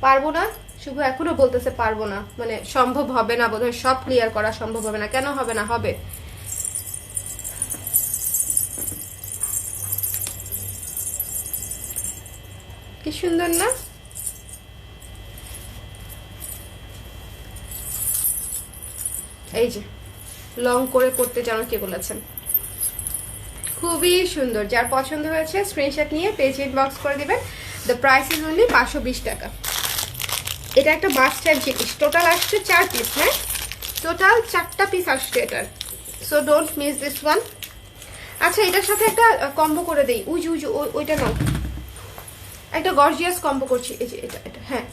পারবো না, শুভ এখনো বলতেছে পারবো না, মানে সম্ভব হবে না বোধহয়, সব ক্লিয়ার করা সম্ভব হবে না। কেন হবে না? হবে। কি সুন্দর না? এই যে লং করে পড়তে জানো কে বলেছেন, খুবই সুন্দর। যার পছন্দ হয়েছে স্ক্রিনশট নিয়ে পেজ ইনবক্স করে দিবেন। দ্য প্রাইস ইজ অনলি 520 টাকা। এটা একটা মাস্ট হ্যাভ জিনিস। টোটাল আসছে 4 পিস, হ্যাঁ টোটাল 4টা পিস আসছে এটার। So don't miss this one. আচ্ছা এটার সাথে একটা কম্বো করে দেই। ওইটা নাও, একটা গর্জিয়াস কম্বো করছি। এই যে এটা হ্যাঁ,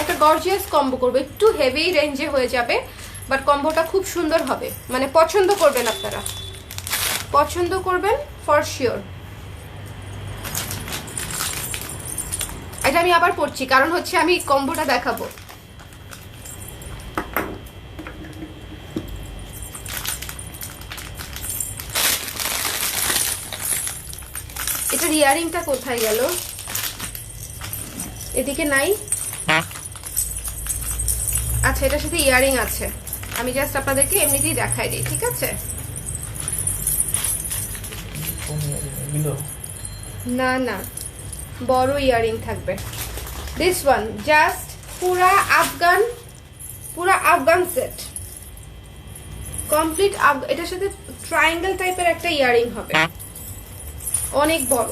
একটা গর্জিয়াস কম্বো করবো, একটু হেভি রেঞ্জে হয়ে যাবে, বাট কম্বোটা খুব সুন্দর হবে। মানে পছন্দ করবেন, আপনারা পছন্দ করবেন ফর শিওর। এটা আমি আবার পড়ছি কারণ হচ্ছে আমি কম্বোটা দেখাবো। এটার ইয়ারিংটা কোথায় গেল? এদিকে নাই। আচ্ছা এটার সাথে ইয়ারিং আছে, আমি জাস্ট আপনাদেরকে এমনিতেই দেখাই দিই, ঠিক আছে? না না, বড় ইয়ারিং থাকবে। দিস ওয়ান জাস্ট পুরা আফগান সেট কমপ্লিট। এটার সাথে ট্রায়াঙ্গেল টাইপের একটা ইয়ারিং হবে, অনেক বড়।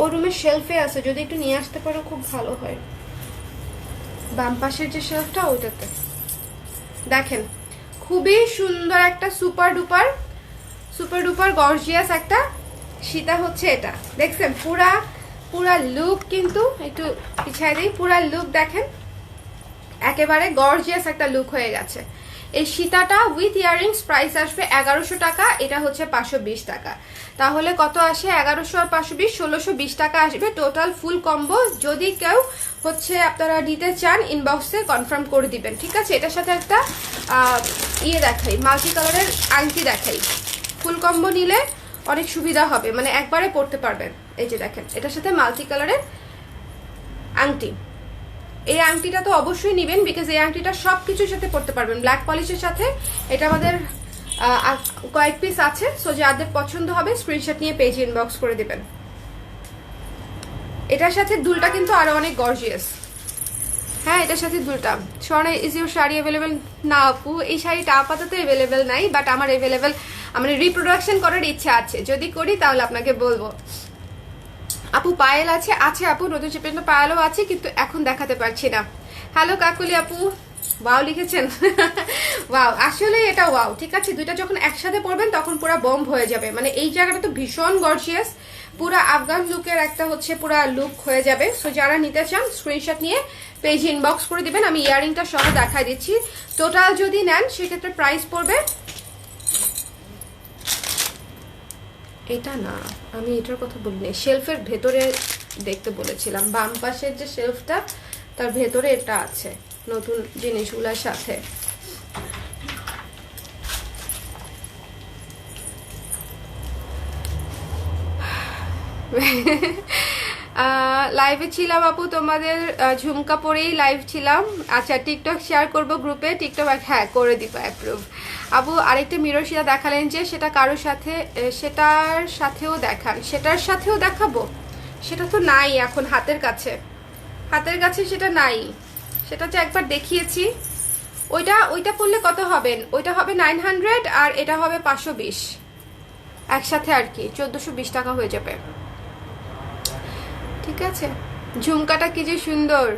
ওই রুমের শেলফে আছে, যদি একটু নিয়ে আসতে পারো খুব ভালো হয়। বাম পাশের যে শেলফটা ওইটাতে দেখেন, খুবই সুন্দর একটা সুপার ডুপার গর্জিয়াস একটা সীতা হচ্ছে এটা। দেখছেন পুরা লুক, কিন্তু একটু পিছায় দিই, পুরা লুক দেখেন, একেবারে গর্জিয়াস একটা লুক হয়ে গেছে। এই সীতাটা উইথ ইয়াররিংস প্রাইস আসবে 1100 টাকা। এটা হচ্ছে 520 টাকা। তাহলে কত আসে? 1100 আর 520, 1620 টাকা আসবে টোটাল ফুল কম্বো। যদি কেউ হচ্ছে আপনারা নিতে চান ইনবক্সে কনফার্ম করে দিবেন, ঠিক আছে? এটার সাথে একটা দেখাই, মাল্টি কালারের আংটি দেখাই। ফুল কম্বো নিলে অনেক সুবিধা হবে, মানে একবারে পড়তে পারবেন। এই যে দেখেন, এটার সাথে মাল্টি কালারের আংটি। এই আংটিটা তো অবশ্যই নেবেন, বিকজ এই আংটিটা সবকিছুর সাথে পড়তে পারবেন। ব্ল্যাক পলিশের সাথে এটা আমাদের কয়েক পিস আছে। সো যাদের পছন্দ হবে স্ক্রিনশট নিয়ে পেজে ইনবক্স করে দিবেন। এটার সাথে দুলটা কিন্তু আরো অনেক গর্জিয়াস। হ্যাঁ এটার সাথে দুলটা। Swarna is your sari available? না আপু, এই শাড়িটা আপাতত অ্যাভেলেবেল নাই, বাট আমার অ্যাভেলেবেল, আমার রিপ্রোডাকশন করার ইচ্ছা আছে, যদি করি তাহলে আপনাকে বলবো। আপু পায়েল আছে? আছে আপু, নতুন চ্যাপ্টার পায়েলও আছে, কিন্তু এখন দেখাতে পারছি না। হ্যালো কাকুলি আপু, ওয়াও লিখেছেন। ওয়াও, আসলে এটা ওয়াও, ঠিক আছে। দুইটা যখন একসাথে পরবেন তখন পুরো বম্ব হয়ে যাবে। মানে এই জায়গাটা তো ভীষণ গর্জিয়াস, পুরা আফগান লুকের একটা হচ্ছে পুরা লুক হয়ে যাবে। সো যারা নিতে চান স্ক্রিনশট নিয়ে পেজ ইনবক্স করে দিবেন। আমি ইয়ারিংটা সহ দেখাই দিচ্ছি। টোটাল যদি নেন সেক্ষেত্রে প্রাইস পড়বে, এটা না, আমি এটার কথা বলিনি, শেলফের ভেতরে দেখতে বলেছিলাম, বাম পাশের যে শেলফটা তার ভেতরে এটা আছে নতুন জিনিসগুলোর সাথে। লাইভে ছিলাম আপু, তোমাদের ঝুমকা পরেই লাইভ ছিলাম। আচ্ছা টিকটক শেয়ার করব গ্রুপে, টিকটক হ্যাঁ করে দিব, অ্যাপ্রুভ। আপু আরেকটা মিরর শিরা দেখালেন যে, সেটা কারোর সাথে, সেটার সাথেও দেখান। সেটার সাথেও দেখাবো? সেটা তো নাই এখন হাতের কাছে, হাতের কাছে সেটা নাই। সেটা যে একবার দেখিয়েছি, ওইটা করলে কত হবেন? ওইটা হবে 900 আর এটা হবে 520 একসাথে আর কি, 1420 টাকা হয়ে যাবে। ঠিক আছে, ঝুমকাটা কি যে সুন্দর।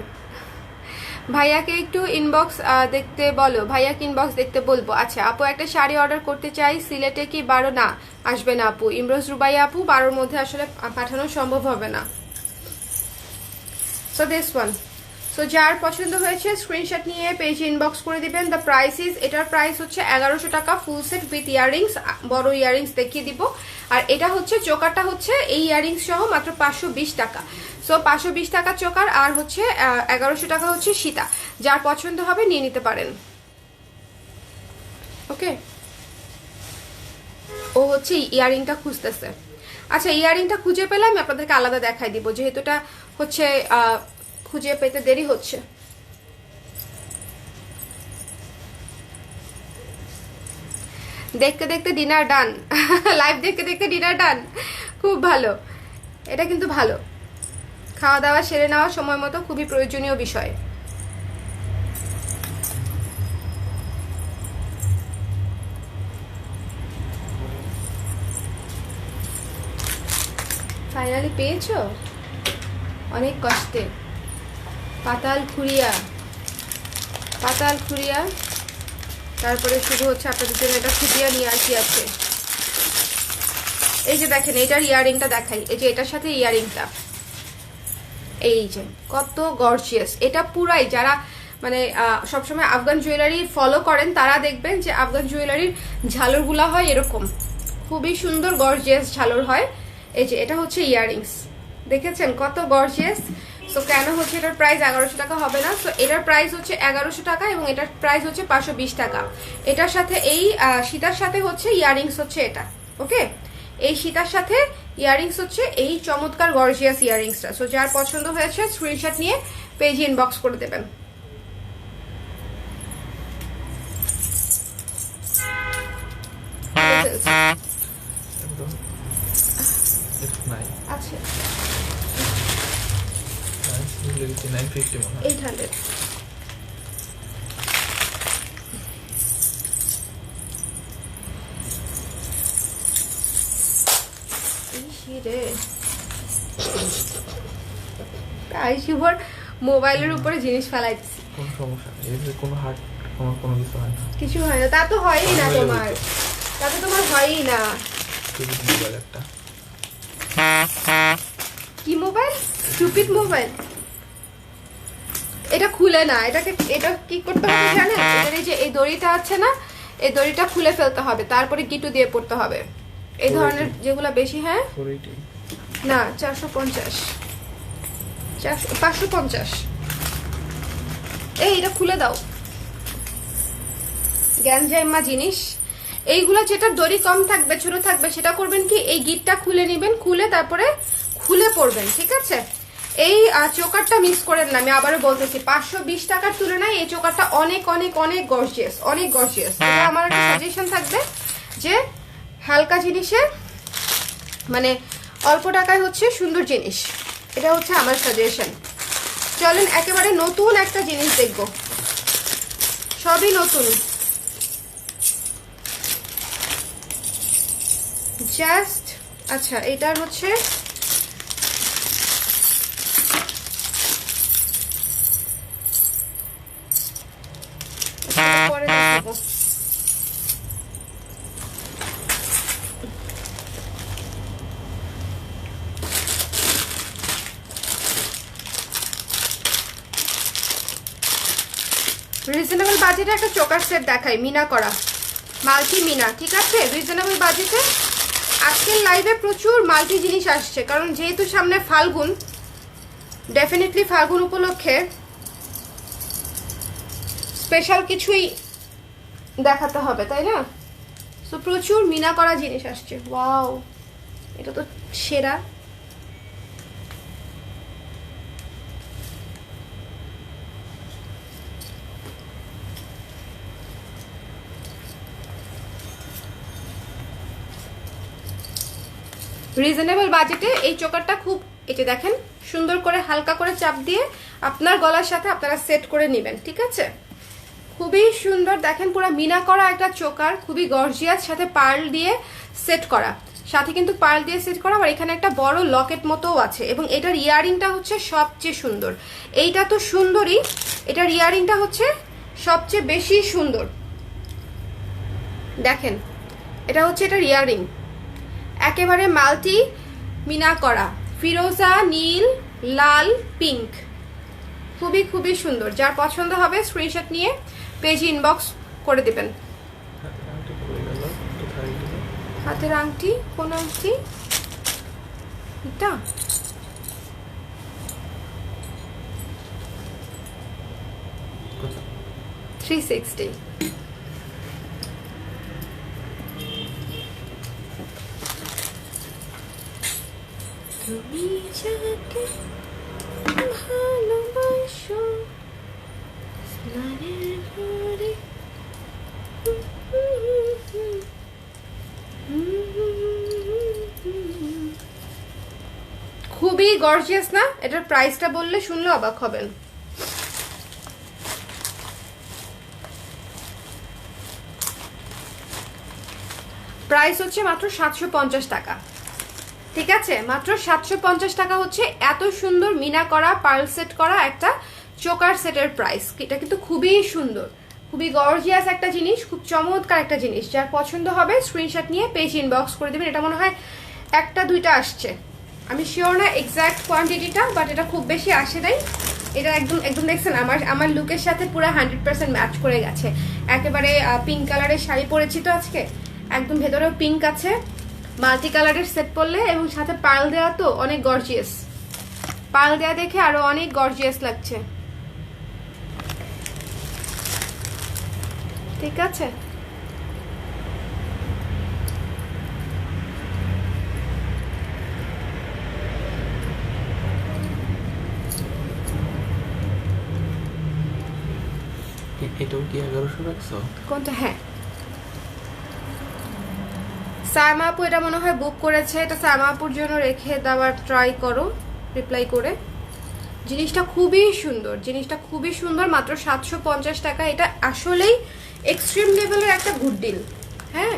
ভাইয়াকে একটু ইনবক্স দেখতে বলো, ভাইয়াকে ইনবক্স দেখতে বলবো। আচ্ছা আপু একটা শাড়ি অর্ডার করতে চাই, সিলেটে কি 12? না আসবে না আপু, ইমরোজ রুবাইয়া আপু 12-র মধ্যে আসলে পাঠানো সম্ভব হবে না। সো দিস ওয়ান, সো যার পছন্দ হয়েছে স্ক্রিনশট নিয়ে পেজে ইনবক্স করে দিবেন। দ্য প্রাইস ইজ, এটার প্রাইস হচ্ছে 1100 টাকা ফুল সেট উইথ ইয়াররিংস, বড় ইয়াররিংস দেখিয়ে দিব। আর এটা হচ্ছে চোকারটা হচ্ছে এই ইয়াররিংস সহ মাত্র 520 টাকা। সো 520 টাকা চোকার, আর হচ্ছে 1100 টাকা হচ্ছে সীতা। যার পছন্দ হবে নিয়ে নিতে পারেন। ওকে, ও হচ্ছে ইয়াররিংটা খুঁজতেছে। আচ্ছা ইয়াররিংটা খুঁজে পেলে আমি আপনাদেরকে আলাদা দেখাই দিব, যেহেতু এটা হচ্ছে খুঁজে পেতে দেরি হচ্ছে। দেখতে দেখতে ডিনার ডান। লাইভ দেখতে দেখতে ডিনার ডান, খুব ভালো। এটা কিন্তু ভালো, খাওয়া দাওয়া সেরে নেওয়া সময় মতো খুবই প্রয়োজনীয় বিষয়। ফাইনালি পেয়েছো অনেক কষ্টে। পাতাল খুঁড়িয়া, পাতাল খুঁড়িয়া, তারপরে শুধু হচ্ছে আপনাদের জন্য এটা খুঁটিয়া নিয়ে আসি আছে। এই যে দেখেন এটার ইয়াররিংটা দেখাই, এই যে এটার সাথে ইয়াররিংটা, এই যে কত গর্জিয়াস। এটা পুরাই যারা মানে সবসময় আফগান জুয়েলারি ফলো করেন তারা দেখবেন যে আফগান জুয়েলারির ঝালরগুলা হয় এরকম, খুবই সুন্দর গর্জিয়াস ঝালর হয়। এই যে এটা হচ্ছে ইয়াররিংস, দেখেছেন কত গর্জিয়াস। সো কেন হচ্ছে এটার প্রাইস 1100 টাকা হবে না? সো এটার প্রাইস হচ্ছে 1100 টাকা এবং এটার প্রাইস হচ্ছে 520 টাকা। এটার সাথে এই সীতার সাথে হচ্ছে ইয়াররিংস হচ্ছে এটা। ওকে, এই সীতার সাথে ইয়াররিংস হচ্ছে এই চমৎকার গর্জিয়াস ইয়াররিংসটা। সো যার পছন্দ হয়েছে স্ক্রিনশট নিয়ে পেজে ইনবক্স করে দেবেন। আচ্ছা 800। শুভর মোবাইলের উপরে জিনিস ফেলাইছি, কোনো সমস্যা নেই, এর কোনো হার্ট কোনো কিছু হয় না, কিছু হয় না। তা তো হয়ই না তোমার, তা তো তোমার হয়ই না। মোবাইল একটা কি মোবাইল? Stupid mobile. এটা খুলে না, এটাকে এটা কি করতে হবে জানেন? এটার এই যে এই দড়িটা আছে না, এই দড়িটা খুলে ফেলতে হবে, তারপরে গিটু দিয়ে পড়তে হবে। এই ধরনের যেগুলো বেশি, হ্যাঁ না 450, 550। এই এটা খুলে দাও, গ্যাঞ্জাইমা জিনিস এইগুলা। যেটা দড়ি কম থাকবে, ছোট থাকবে, সেটা করবেন কি এই গিটটা খুলে নেবেন, খুলে তারপরে খুলে পড়বেন, ঠিক আছে? এই চোকারটা মিস করেন না, আমি আবারও বলতেছি 520 টাকার তুলনায় এই চোকারটা অনেক অনেক অনেক গর্জিয়াস, অনেক গর্জিয়াস। এটা আমার একটা সাজেশন থাকবে যে হালকা জিনিসে মানে অল্প টাকায় হচ্ছে সুন্দর জিনিস, এটা হচ্ছে আমার সাজেশন। চলেন একেবারে নতুন একটা জিনিস দেখবো, সবই নতুন। জাস্ট আচ্ছা, এটার হচ্ছে পরে দেখাবো। রিজনেবল বাজেটে একটা চোকার সেট দেখাই, মিনা করা, মাল্টি মিনা, ঠিক আছে? রিজনেবল বাজেটে আজকের লাইভে প্রচুর মাল্টি জিনিস আসছে, কারণ যেহেতু সামনে ফাল্গুন, ডেফিনেটলি ফাল্গুন উপলক্ষে স্পেশাল কিছুই দেখাতে হবে, তাই না? সো প্রচুর মিনা করা জিনিস আসছে। ওয়াও, এটা তো সেরা। রিজনেবল বাজেটে এই চোকারটা খুব, এটা দেখেন সুন্দর করে হালকা করে চাপ দিয়ে আপনার গলার সাথে আপনারা সেট করে নেবেন, ঠিক আছে? খুবই সুন্দর, দেখেন পুরো মিনা করা একটা চোকার, খুবই গর্জিয়াস, সাথে পার্ল দিয়ে সেট করা, সাথে কিন্তু পার্ল দিয়ে সেট করা, আর এখানে একটা বড় লকেট মতোও আছে, এবং এটার ইয়ারিংটা হচ্ছে সবচেয়ে সুন্দর। এইটা তো সুন্দরই, এটার ইয়ারিংটা হচ্ছে সবচেয়ে বেশি সুন্দর। দেখেন এটা হচ্ছে এটার ইয়ারিং, একেবারে মাল্টি মিনা করা, ফিরোজা, নীল, লাল, পিঙ্ক, খুবই খুবই সুন্দর। যার পছন্দ হবে স্ক্রিনশট নিয়ে পেজে ইনবক্স করে দিবেন। হাতের আংটি, কোন আংটি এটা? কোথা? 360। তুমি যাকে ভালোবাসো স্নানের ঘরে। খুবই গর্জিয়াস না? এটার প্রাইসটা বললে শুনলে অবাক হবেন। প্রাইস হচ্ছে মাত্র 750 টাকা, ঠিক আছে? মাত্র 750 টাকা হচ্ছে এত সুন্দর মিনা করা পার্ল সেট করা একটা চোকার সেটের প্রাইস। এটা কিন্তু খুবই সুন্দর, খুবই গর্জিয়াস একটা জিনিস, খুব চমৎকার একটা জিনিস। যার পছন্দ হবে স্ক্রিনশট নিয়ে পেজ ইনবক্স করে দেবেন। এটা মনে হয় একটা দুইটা আসছে, আমি শিওর না এক্সাক্ট কোয়ান্টিটিটা, বাট এটা খুব বেশি আসে নাই। এটা একদম একদম দেখছেন আমার লুকের সাথে পুরো 100% ম্যাচ করে গেছে। একেবারে পিঙ্ক কালারের শাড়ি পরেছি তো আজকে, একদম ভেতরেও পিঙ্ক আছে, মাল্টি কালারের সেট পরলে এবং সাথে পার্ল দেওয়া, তো অনেক গর্জিয়াস। পার্ল দেওয়া দেখে আরো অনেক গর্জিয়াস লাগছে, ঠিক আছে? এটাও কি 1100 রাখছো? কোনটা? হ্যাঁ, সায়মা আপু এটা মনে হয় বুক করেছে। এটা সায়মা আপুর জন্য রেখে দেওয়ার ট্রাই করো, রিপ্লাই করে। জিনিসটা খুবই সুন্দর, জিনিসটা খুবই সুন্দর, মাত্র 750 টাকা। এটা আসলেই এক্সট্রিম লেভেলের একটা গুড ডিল। হ্যাঁ,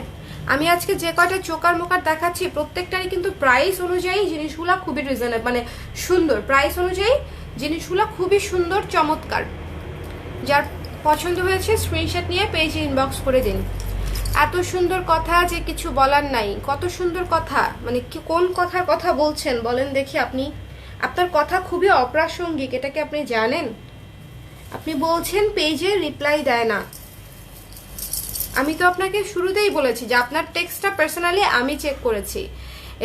আমি আজকে যে কয়টা চোকার মোকার দেখাচ্ছি প্রত্যেকটারই কিন্তু প্রাইস অনুযায়ী জিনিসগুলো খুবই রিজনেবল, মানে সুন্দর। প্রাইস অনুযায়ী জিনিসগুলো খুবই সুন্দর, চমৎকার। যার পছন্দ হয়েছে স্ক্রিনশট নিয়ে পেজে ইনবক্স করে দিন। এত সুন্দর কথা যে কিছু বলার নাই, কত সুন্দর কথা, মানে কোন কথার কথা বলছেন বলেন দেখি আপনি? আপনার কথা খুবই অপ্রাসঙ্গিক, এটা কি আপনি জানেন? আপনি বলছেন পেজে রিপ্লাই দেয় না। আমি তো আপনাকে শুরুতেই বলেছি যে আপনার টেক্সটটা পার্সোনালি আমি চেক করেছি,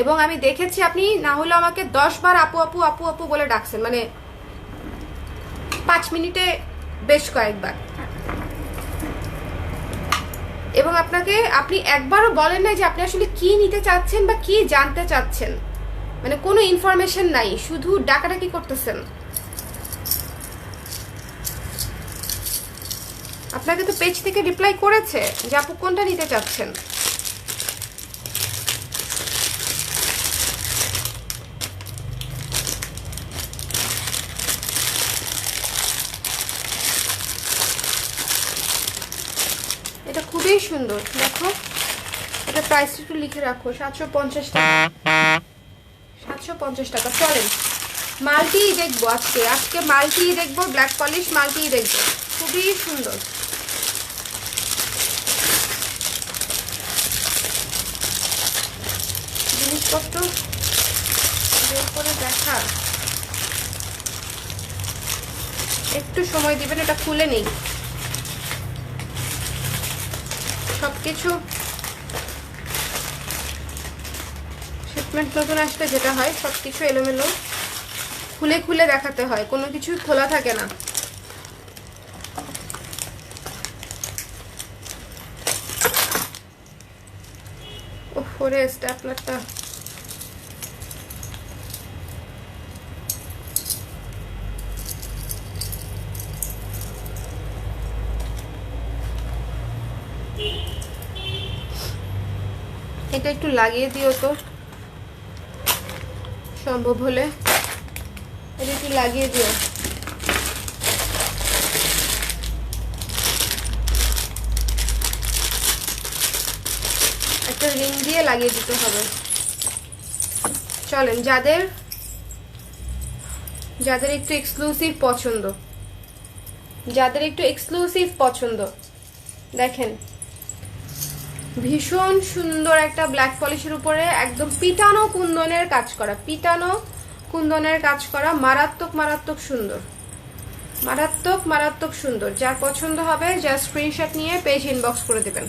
এবং আমি দেখেছি আপনি না হলে আমাকে 10 বার আপু আপু আপু আপু বলে ডাকছেন, মানে 5 মিনিটে বেশ কয়েকবার। এবং আপনি একবারও বলেন নাই যে আপনি আসলে কি নিতে চাচ্ছেন বা কি জানতে চাচ্ছেন, মানে কোনো ইনফরমেশন নাই, শুধু ডাকাডাকি করতেছেন। আপনাকে তো পেজ থেকে রিপ্লাই করেছে যে আপু কোনটা নিতে চাচ্ছেন। এটা খুবই সুন্দর, দেখো এটা প্রাইস একটু লিখে রাখো, 750 টাকা। 750 টাকা। চলেন মাল্টি দেখবো আজকে মাল্টি দেখবো, ব্ল্যাক পলিশ মাল্টি দেখবো, খুবই সুন্দর। জিনিসপত্র বের করে দেখা, একটু সময় দিবেন, এটা খুলে নেই। সবকিছু শিপমেন্ট নতুন আসলে যেটা হয় সবকিছু এলোমেলো খুলে খুলে দেখাতে হয়, কোনো কিছু খোলা থাকে না। ওরে স্ট্যাপলারটা এটা একটু লাগিয়ে দিও তো সম্ভব হলে, এটা একটু লাগিয়ে দিও। একটা রিং দিয়ে লাগিয়ে দিতে হবে। চলেন যাদের একটু এক্সক্লুসিভ পছন্দ, দেখেন ভীষণ সুন্দর একটা ব্ল্যাক পলিশের উপরে একদম পিটানো কুন্দনের কাজ করা, মারাত্মক সুন্দর। যার পছন্দ হবে যার স্ক্রিনশট নিয়ে পেজ ইনবক্স করে দিবেন,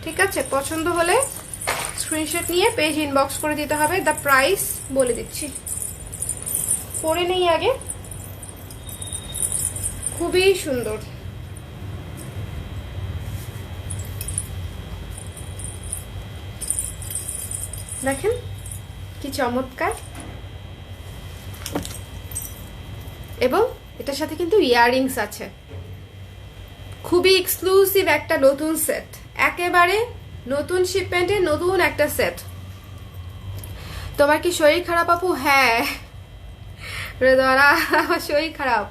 ঠিক আছে? পছন্দ হলে স্ক্রিনশট নিয়ে পেজ ইনবক্স করে দিতে হবে। দা প্রাইস বলে দিচ্ছি, পরে নেই আগে। খুবই সুন্দর, দেখেন কি চমৎকার। এবং এটার সাথে কিন্তু ইয়াররিংস আছে, খুবই এক্সক্লুসিভ একটা নতুন সেট, একেবারে নতুন শিপমেন্টে নতুন একটা সেট। তোমার কি শরীর খারাপ আপু? হ্যাঁ হৃদয়রা, আমার শরীর খারাপ,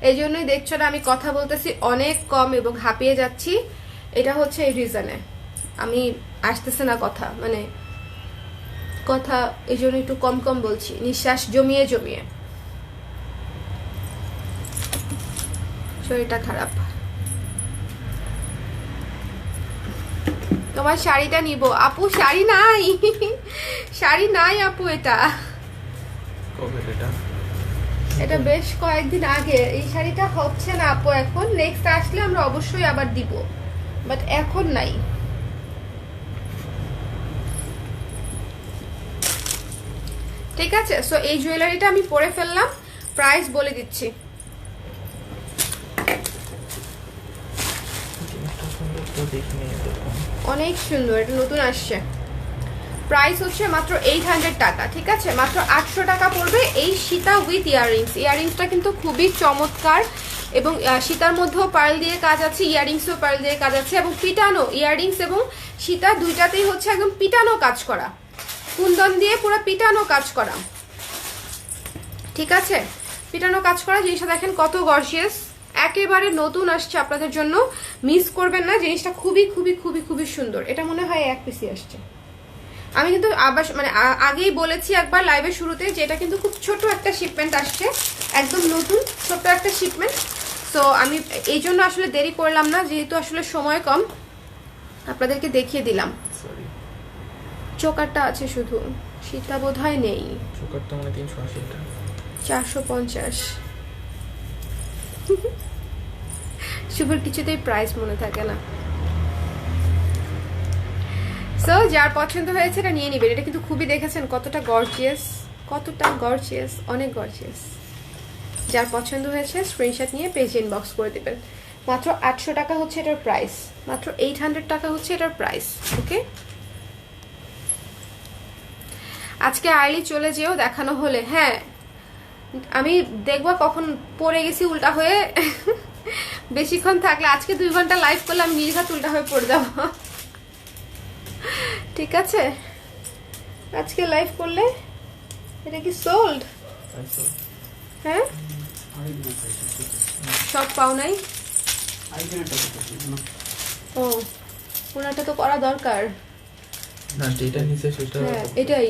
এই জন্যই দেখছো না আমি কথা বলতেছি অনেক কম এবং হাঁপিয়ে যাচ্ছি। এটা হচ্ছে এই রিজনে আমি আসতেছে না কথা, মানে কথা এই জন্য একটু কম বলছি, নিঃশ্বাস জমিয়ে শরীরটা খারাপ। তোমার শাড়িটা নিব আপু? শাড়ি নাই আপু, এটা বেশ কয়েকদিন আগে। এই শাড়িটা হচ্ছে না আপু এখন, নেক্সট আসলে আমরা অবশ্যই আবার দিব, বাট এখন নাই। ঠিক আছে, সো এই জুয়েলারিটা আমি পরে ফেললাম, প্রাইস বলে দিচ্ছি। অনেক সুন্দর, এটা নতুন আসছে। প্রাইস হচ্ছে মাত্র 800 টাকা, ঠিক আছে? মাত্র 800 টাকা পড়বে এই সীতা উইথ ইয়াররিংসটা কিন্তু খুবই চমৎকার, এবং সীতার মধ্যেও পার্ল দিয়ে কাজ আছে, ইয়াররিংসও পার্ল দিয়ে কাজ আছে, এবং পিটানো ইয়াররিংস এবং সীতা দুইটাতেই হচ্ছে একদম পিটানো কাজ করা, কুন্দন দিয়ে পুরো পিটানো কাজ করা, ঠিক আছে? পিটানো কাজ করা জিনিসটা দেখেন কত গর্জিয়াস, একেবারে নতুন আসছে আপনাদের জন্য, মিস করবেন না। জিনিসটা খুবই সুন্দর। এটা মনে হয় এক পিসি আসছে। আমি কিন্তু আবার মানে আগেই বলেছি একবার লাইভের শুরুতে যে এটা কিন্তু খুব ছোট একটা শিপমেন্ট আসছে, একদম নতুন ছোট একটা শিপমেন্ট। সো আমি এই জন্য আসলে দেরি করলাম না, যেহেতু আসলে সময় কম, আপনাদেরকে দেখিয়ে দিলাম। চোকারটা আছে শুধু, সীতা বোধহয় নেই। চোকারটা মানে 380 টাকা, 450। শুভর কিছুতেই প্রাইস মনে থাকে না। সো যার পছন্দ হয়েছে এটা নিয়ে নিবেন। এটা কিন্তু খুবই, দেখেছেন কতটা গর্জিয়াস, অনেক গর্জিয়াস। যার পছন্দ হয়েছে স্ক্রিনশট নিয়ে পেজ ইনবক্স করে দিবেন। মাত্র 800 টাকা হচ্ছে এটার প্রাইস, মাত্র 800 টাকা হচ্ছে এটার প্রাইস। ওকে, আজকে আর্লি চলে যেও দেখানো হলে। হ্যাঁ, আমি দেখবো কখন পড়ে গেছি উল্টা হয়ে। বেশিক্ষণ থাকলে, আজকে 2 ঘন্টা লাইভ করলে আমি নির্ঘাত উল্টা হয়ে পড়ে যাবো। ঠিক আছে, আজকে লাইভ করলে এটা কি সোল্ড? হ্যাঁ, সব পাও নাই। ও কালারটা তো করা দরকার। না যেটা নিচে সেটা হ্যাঁ এটাই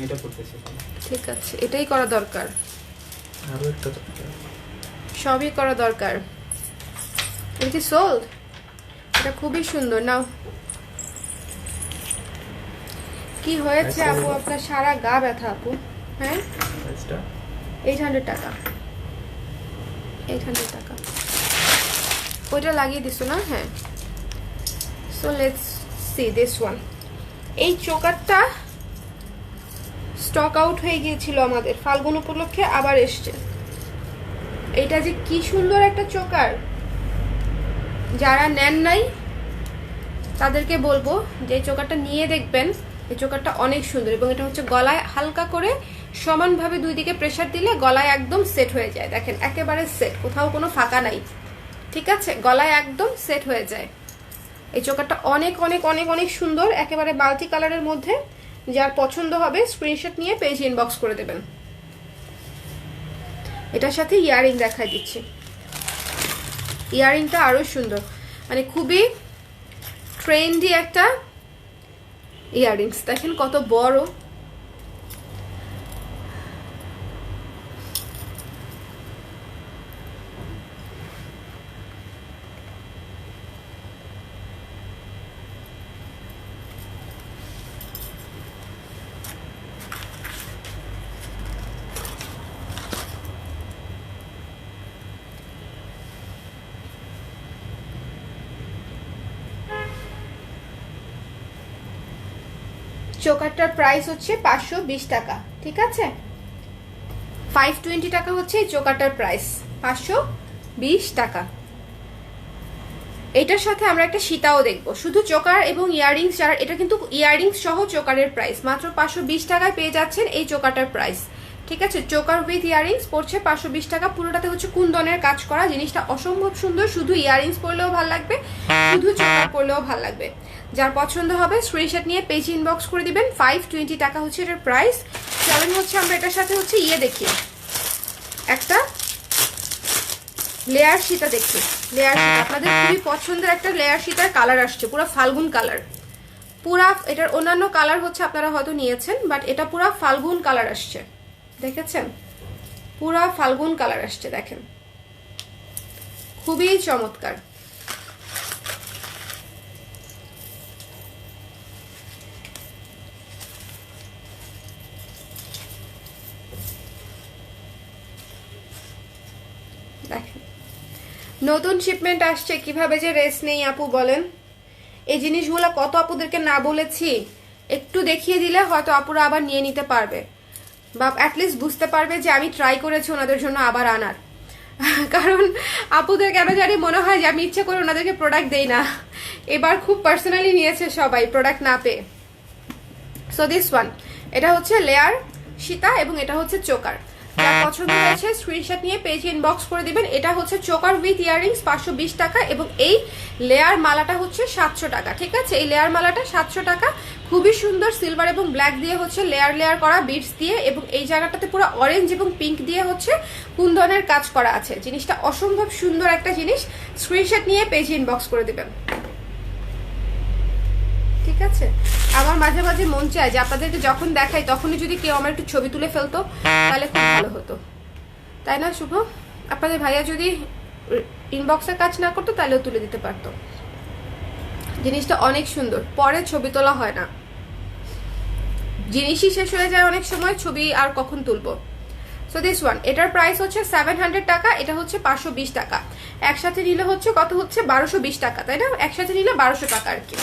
এটা করতেছে। ঠিক আছে, এটাই করা দরকার, আরো একটা দরকার। সবই করা দরকার। এটা কি সোল্ড? এটা খুবই সুন্দর। নাও কি হয়েছে আপু, আপনার সারা গা ব্যথা আপু। হ্যাঁ প্রাইসটা 800 টাকা, 800 টাকা। ওইটা লাগিয়ে দিছো না? হ্যাঁ। So let's see this one. এই চোকারটা স্টক আউট হয়ে গিয়েছিল আমাদের, ফাল্গুন উপলক্ষে আবার এসছে। এটা যে কি সুন্দর একটা চোকার, যারা নেন নাই তাদেরকে বলবো যে এই চোকারটা নিয়ে দেখবেন। এই চোকারটা অনেক সুন্দর এবং এটা হচ্ছে গলায় হালকা করে সমানভাবে দুই দিকে প্রেসার দিলে গলায় একদম সেট হয়ে যায়। দেখেন একেবারে সেট, কোথাও কোনো ফাঁকা নাই, ঠিক আছে, গলায় একদম সেট হয়ে যায়। এই চোকারটা অনেক অনেক অনেক অনেক সুন্দর, একেবারে মাল্টি কালারের মধ্যে। যার পছন্দ হবে স্ক্রিনশট নিয়ে পেজ ইনবক্স করে দেবেন। এটার সাথে ইয়াররিং দেখাই দিচ্ছি। ইয়াররিংটা আরো সুন্দর, মানে খুবই ট্রেন্ডি একটা ইয়াররিংস। দেখেন কত বড়, চোকারটার প্রাইস হচ্ছে 520 টাকা, ঠিক আছে। 520 টাকা হচ্ছে এই চোকারটার প্রাইস, 520 টাকা। এটার সাথে আমরা একটা সীতাও দেখবো, শুধু চোকার এবং ইয়াররিংস যারা, এটা কিন্তু ইয়াররিংস সহ চোকারের প্রাইস মাত্র 520 টাকায় পেয়ে যাচ্ছেন এই চোকারটার প্রাইস, ঠিক আছে। চোকার উইথ ইয়াররিংস পড়ছে 520 টাকা। পুরোটাতে হচ্ছে কুন্দনের কাজ করা, জিনিসটা অসম্ভব সুন্দর। শুধু ইয়াররিংস পরলেও ভালো লাগবে, শুধু চোকার পরলেও ভালো লাগবে। যার পছন্দ হবে স্ক্রিনশট নিয়ে পেজ ইনবক্স করে দিবেন। 520 টাকা হচ্ছে এটার প্রাইস। চলেন হচ্ছে আমরা এটার সাথে হচ্ছে দেখি, একটা লেয়ার সীতা দেখি। লেয়ার সীতা আপনাদের খুবই পছন্দের একটা লেয়ার সীতার কালার আসছে, পুরো ফাল্গুন কালার। পুরা এটার অন্যান্য কালার হচ্ছে আপনারা হয়তো নিয়েছেন, বাট এটা পুরা ফাল্গুন কালার আসছে, দেখেছেন, পুরা ফাল্গুন কালার আসছে। দেখেন খুবই চমৎকার। দেখেন নতুন শিপমেন্ট আসছে, কিভাবে যে রেস নেই আপু বলেন। এই জিনিসগুলো কত আপুদেরকে না বলেছি, একটু দেখিয়ে দিলে হয়তো আপুরা আবার নিয়ে নিতে পারবে, বা অ্যাটলিস্ট বুঝতে পারবে যে আমি ট্রাই করেছি ওনাদের জন্য আবার আনার। কারণ আপুদের কেন জানি মনে হয় যে আমি ইচ্ছে করে ওনাদেরকে প্রোডাক্ট দেই না। এবার খুব পার্সোনালি নিয়েছে সবাই প্রোডাক্ট না পেয়ে। সো দিস ওয়ান, এটা হচ্ছে লেয়ার সীতা এবং এটা হচ্ছে চোকার। যার পছন্দ হয়েছে স্ক্রিনশট নিয়ে পেজ ইনবক্স করে দিবেন। এটা হচ্ছে চোকার উইথ ইয়াররিংস 520 টাকা এবং এই লেয়ার মালাটা হচ্ছে 700 টাকা, ঠিক আছে। এই লেয়ার মালাটা 700 টাকা, খুবই সুন্দর। সিলভার এবং ব্ল্যাক দিয়ে হচ্ছে লেয়ার লেয়ার করা বিটস দিয়ে, এবং এই জায়গাটাতে পুরো অরেঞ্জ এবং পিঙ্ক দিয়ে হচ্ছে কুন্দনের কাজ করা আছে। জিনিসটা অসম্ভব সুন্দর একটা জিনিস। স্ক্রিনশট নিয়ে পেজ ইনবক্স করে দিবেন, ঠিক আছে। আমার মাঝে মাঝে মন চায় যে আপনাদেরকে যখন দেখাই তখনই যদি কেউ আমার একটু ছবি তুলে ফেলতো তাহলে খুব ভালো হতো, তাই না শুভ? আপনাদের ভাইয়া যদি ইনবক্সে কাজ না করতো তাহলেও তুলে দিতে পারতো। জিনিসটা অনেক সুন্দর, পরে ছবি তোলা হয় না, জিনিসই শেষ হয়ে যায় অনেক সময়, ছবি আর কখন তুলবো। সো দিস ওয়ান, এটার প্রাইস হচ্ছে 700 টাকা, এটা হচ্ছে 520 টাকা। একসাথে নিলে হচ্ছে কত হচ্ছে 1220 টাকা, তাই না? একসাথে নিলে 1200 টাকা আর কি।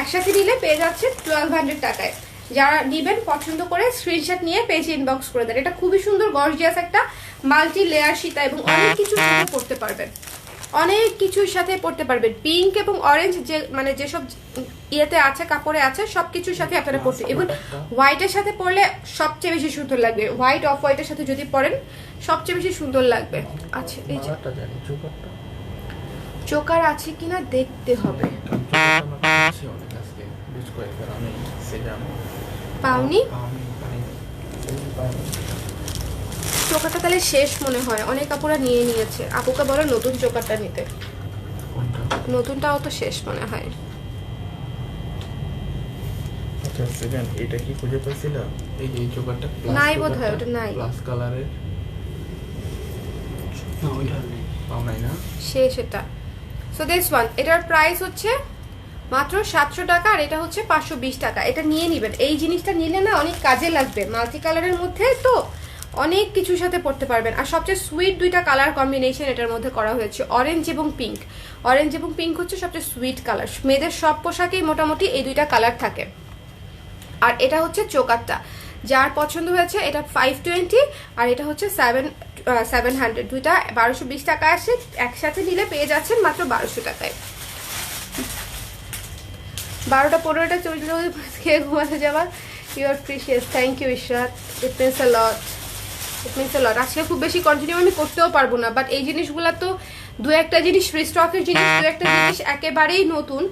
একসাথে নিলে পেয়ে যাচ্ছে 1200 টাকায়। যারা নিবেন পছন্দ করে স্ক্রিনশট নিয়ে পেজ ইনবক্স করে দেন। এটা খুবই সুন্দর গর্জিয়াস একটা মাল্টি লেয়ার সীতা এবং অনেক কিছুর সাথে পড়তে পারবেন, অনেক কিছুর সাথে পড়তে পারবেন। পিঙ্ক এবং অরেঞ্জ যে মানে যেসব ইয়েতে আছে, কাপড়ে আছে, সবকিছুর সাথে আপনারা পড়তে, এবং হোয়াইটের সাথে পরলে সবচেয়ে বেশি সুন্দর লাগবে। হোয়াইট অফ হোয়াইটের সাথে যদি পরেন সবচেয়ে বেশি সুন্দর লাগবে। আচ্ছা এই যে চোকার আছে কিনা দেখতে হবে। পাওনি? চোকারটা তাহলে শেষ মনে হয়, অনেক আপুরা নিয়ে নিয়েছে। আপুকে বলো নতুন চোকারটা নিতে, নতুনটাও তো শেষ মনে হয়। আচ্ছা সেকেন্ড, এটা কি খুঁজে পাচ্ছিল? এই যে এই চোকারটা নাই বোধহয়, ওটা নাই। প্লাস কালারের। না ওইটা আর নেই। পাও নাই না? শেষ এটা। সো দিস ওয়ান, এটার প্রাইস হচ্ছে মাত্র 700 টাকা, আর এটা হচ্ছে 520 টাকা। এটা নিয়ে নেবেন, এই জিনিসটা নিলে না অনেক কাজে লাগবে। মাল্টি কালারের মধ্যে তো অনেক কিছুর সাথে পড়তে পারবেন। আর সবচেয়ে সুইট দুইটা কালার কম্বিনেশন এটার মধ্যে করা হয়েছে, অরেঞ্জ এবং পিঙ্ক। অরেঞ্জ এবং পিঙ্ক হচ্ছে সবচেয়ে সুইট কালার। মেয়েদের সব পোশাকেই মোটামুটি এই দুইটা কালার থাকে। আর এটা হচ্ছে চোকারটা, যার পছন্দ হয়েছে এটা 520, আর এটা হচ্ছে 700। দুইটা 1220 টাকা আসে, একসাথে নিলে পেয়ে যাচ্ছেন মাত্র 1200 টাকায়। 12টা 15টা চলছিল খেয়ে ঘুমাতে যাওয়া। You are precious, thank you Ishrat, it means a lot, it means a lot. আজকে খুব বেশি কন্টিনিউ আমি করতেও পারবো না, বাট এই জিনিসগুলো তো দু একটা জিনিস ফ্রি স্টকের জিনিস, দু একটা জিনিস একেবারেই নতুন।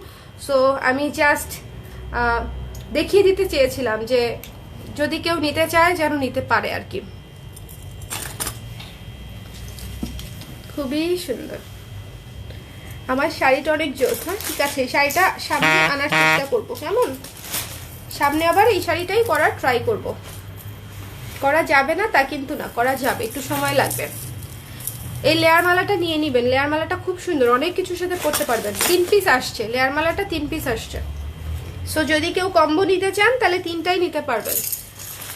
সো আমি জাস্ট দেখিয়ে দিতে চেয়েছিলাম যে যদি কেউ নিতে চায় যেন নিতে পারে আর কি। খুবই সুন্দর, আমার শাড়িটা অনেক জোস। হ্যাঁ ঠিক আছে, শাড়িটা সামনে আনার চেষ্টা করবো, কেমন? সামনে আবার এই শাড়িটাই করার ট্রাই করব। করা যাবে না তা কিন্তু না, করা যাবে, একটু সময় লাগবে। এই লেয়ার মালাটা নিয়ে নিবেন, লেয়ার মালাটা খুব সুন্দর, অনেক কিছুর সাথে পড়তে পারবেন। 3 পিস আসছে, লেয়ার মালাটা 3 পিস আসছে। সো যদি কেউ কম্বো নিতে চান তাহলে 3টাই নিতে পারবেন।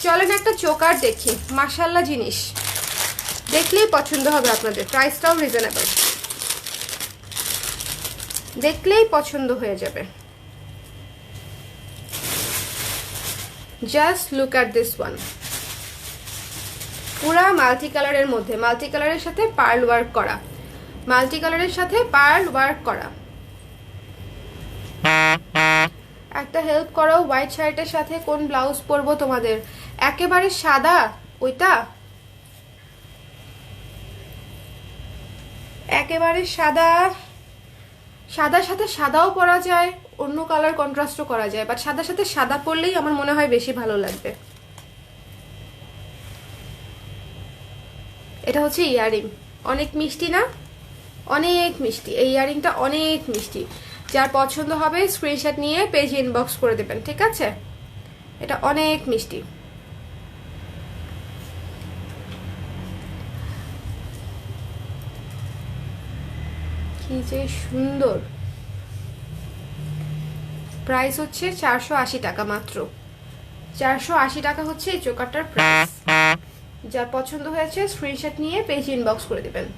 চলেন একটা চোকার দেখি, মাশাআল্লাহ জিনিস, দেখলেই পছন্দ হবে আপনাদের। প্রাইসটাও রিজনেবল, দেখলেই পছন্দ হয়ে যাবে। Just look at this one, পুরা মাল্টি কালারের মধ্যে, মাল্টি কালারের সাথে পার্ল ওয়ার্ক করা, মাল্টি কালারের সাথে পার্ল ওয়ার্ক করা। একটা হেল্প করো, হোয়াইট শার্টের সাথে কোন ব্লাউজ পরবো তোমাদের? একেবারে সাদা ওইটা, একেবারে সাদা। সাদার সাথে সাদাও পরা যায়, অন্য কালার কন্ট্রাস্টও করা যায়, বাট সাদার সাথে সাদা পরলেই আমার মনে হয় বেশি ভালো লাগবে। এটা হচ্ছে ইয়ারিং, অনেক মিষ্টি না? অনেক মিষ্টি, এই ইয়ারিংটা অনেক মিষ্টি। যার পছন্দ হবে স্ক্রিনশট নিয়ে পেজে ইনবক্স করে দেবেন, ঠিক আছে? এটা অনেক মিষ্টি। কি যে সুন্দর। প্রাইস হচ্ছে 480 টাকা মাত্র, 480 টাকা হচ্ছে এই চোকারটার প্রাইস। যার পছন্দ হয়েছে স্ক্রিনশট নিয়ে পেজে ইনবক্স করে দেবেন।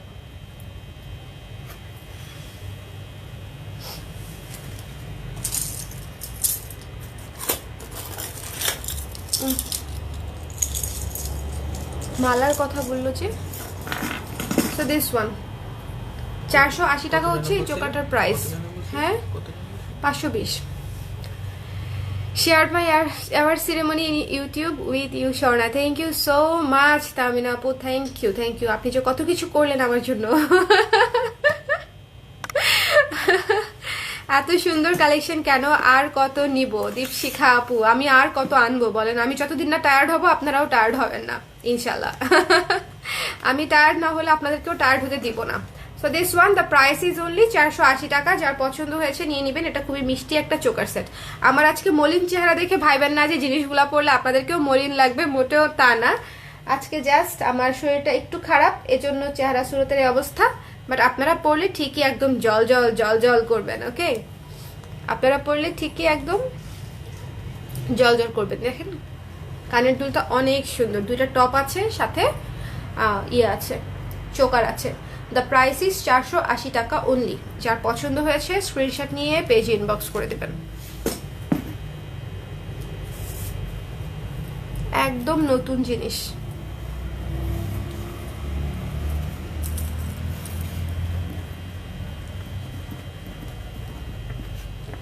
মালার কথা বললো যে, সো দিস ওয়ান 480 টাকা হচ্ছে এই চোকারটার প্রাইস। হ্যাঁ 520। Shared my award ceremony in YouTube with you, Shorna. Thank you so much, Tamina Apu. Thank you, thank you. আপনি যে কত কিছু করলেন আমার জন্য। এত সুন্দর কালেকশন কেন, আর কত নিব দীপশিখা আপু? আমি আর কত আনবো বলেন? আমি যতদিন না টায়ার্ড হব আপনারাও টায়ার্ড হবেন না ইনশাল্লাহ। আমি টায়ার্ড না হলে আপনাদেরকেও টায়ার্ড হতে দিব না। So this one, the price is only 480 টাকা। যার পছন্দ হয়েছে নিয়ে নেবেন। এটা খুবই মিষ্টি একটা চোকার সেট। আমার আজকে মলিন চেহারা দেখে ভাইবেন না যে জিনিসগুলো পরলে আপনাদেরকেও মলিন লাগবে, মোটেও তা না। আজকে জাস্ট আমার শরীরটা একটু খারাপ, এজন্য চেহারা সুরতের এই অবস্থা। বাট আপনারা পরলে ঠিকই একদম জল জল জল জল করবেন। ওকে, আপনারা পরলে ঠিকই একদম জল জল করবেন। দেখেন কানের দুলটা অনেক সুন্দর, দুইটা টপ আছে, সাথে ইয়ে আছে, চোকার আছে। দ্য প্রাইস ইজ 480 টাকা অনলি। যার পছন্দ হয়েছে স্ক্রিনশট নিয়ে পেজে ইনবক্স করে দেবেন। একদম নতুন জিনিস।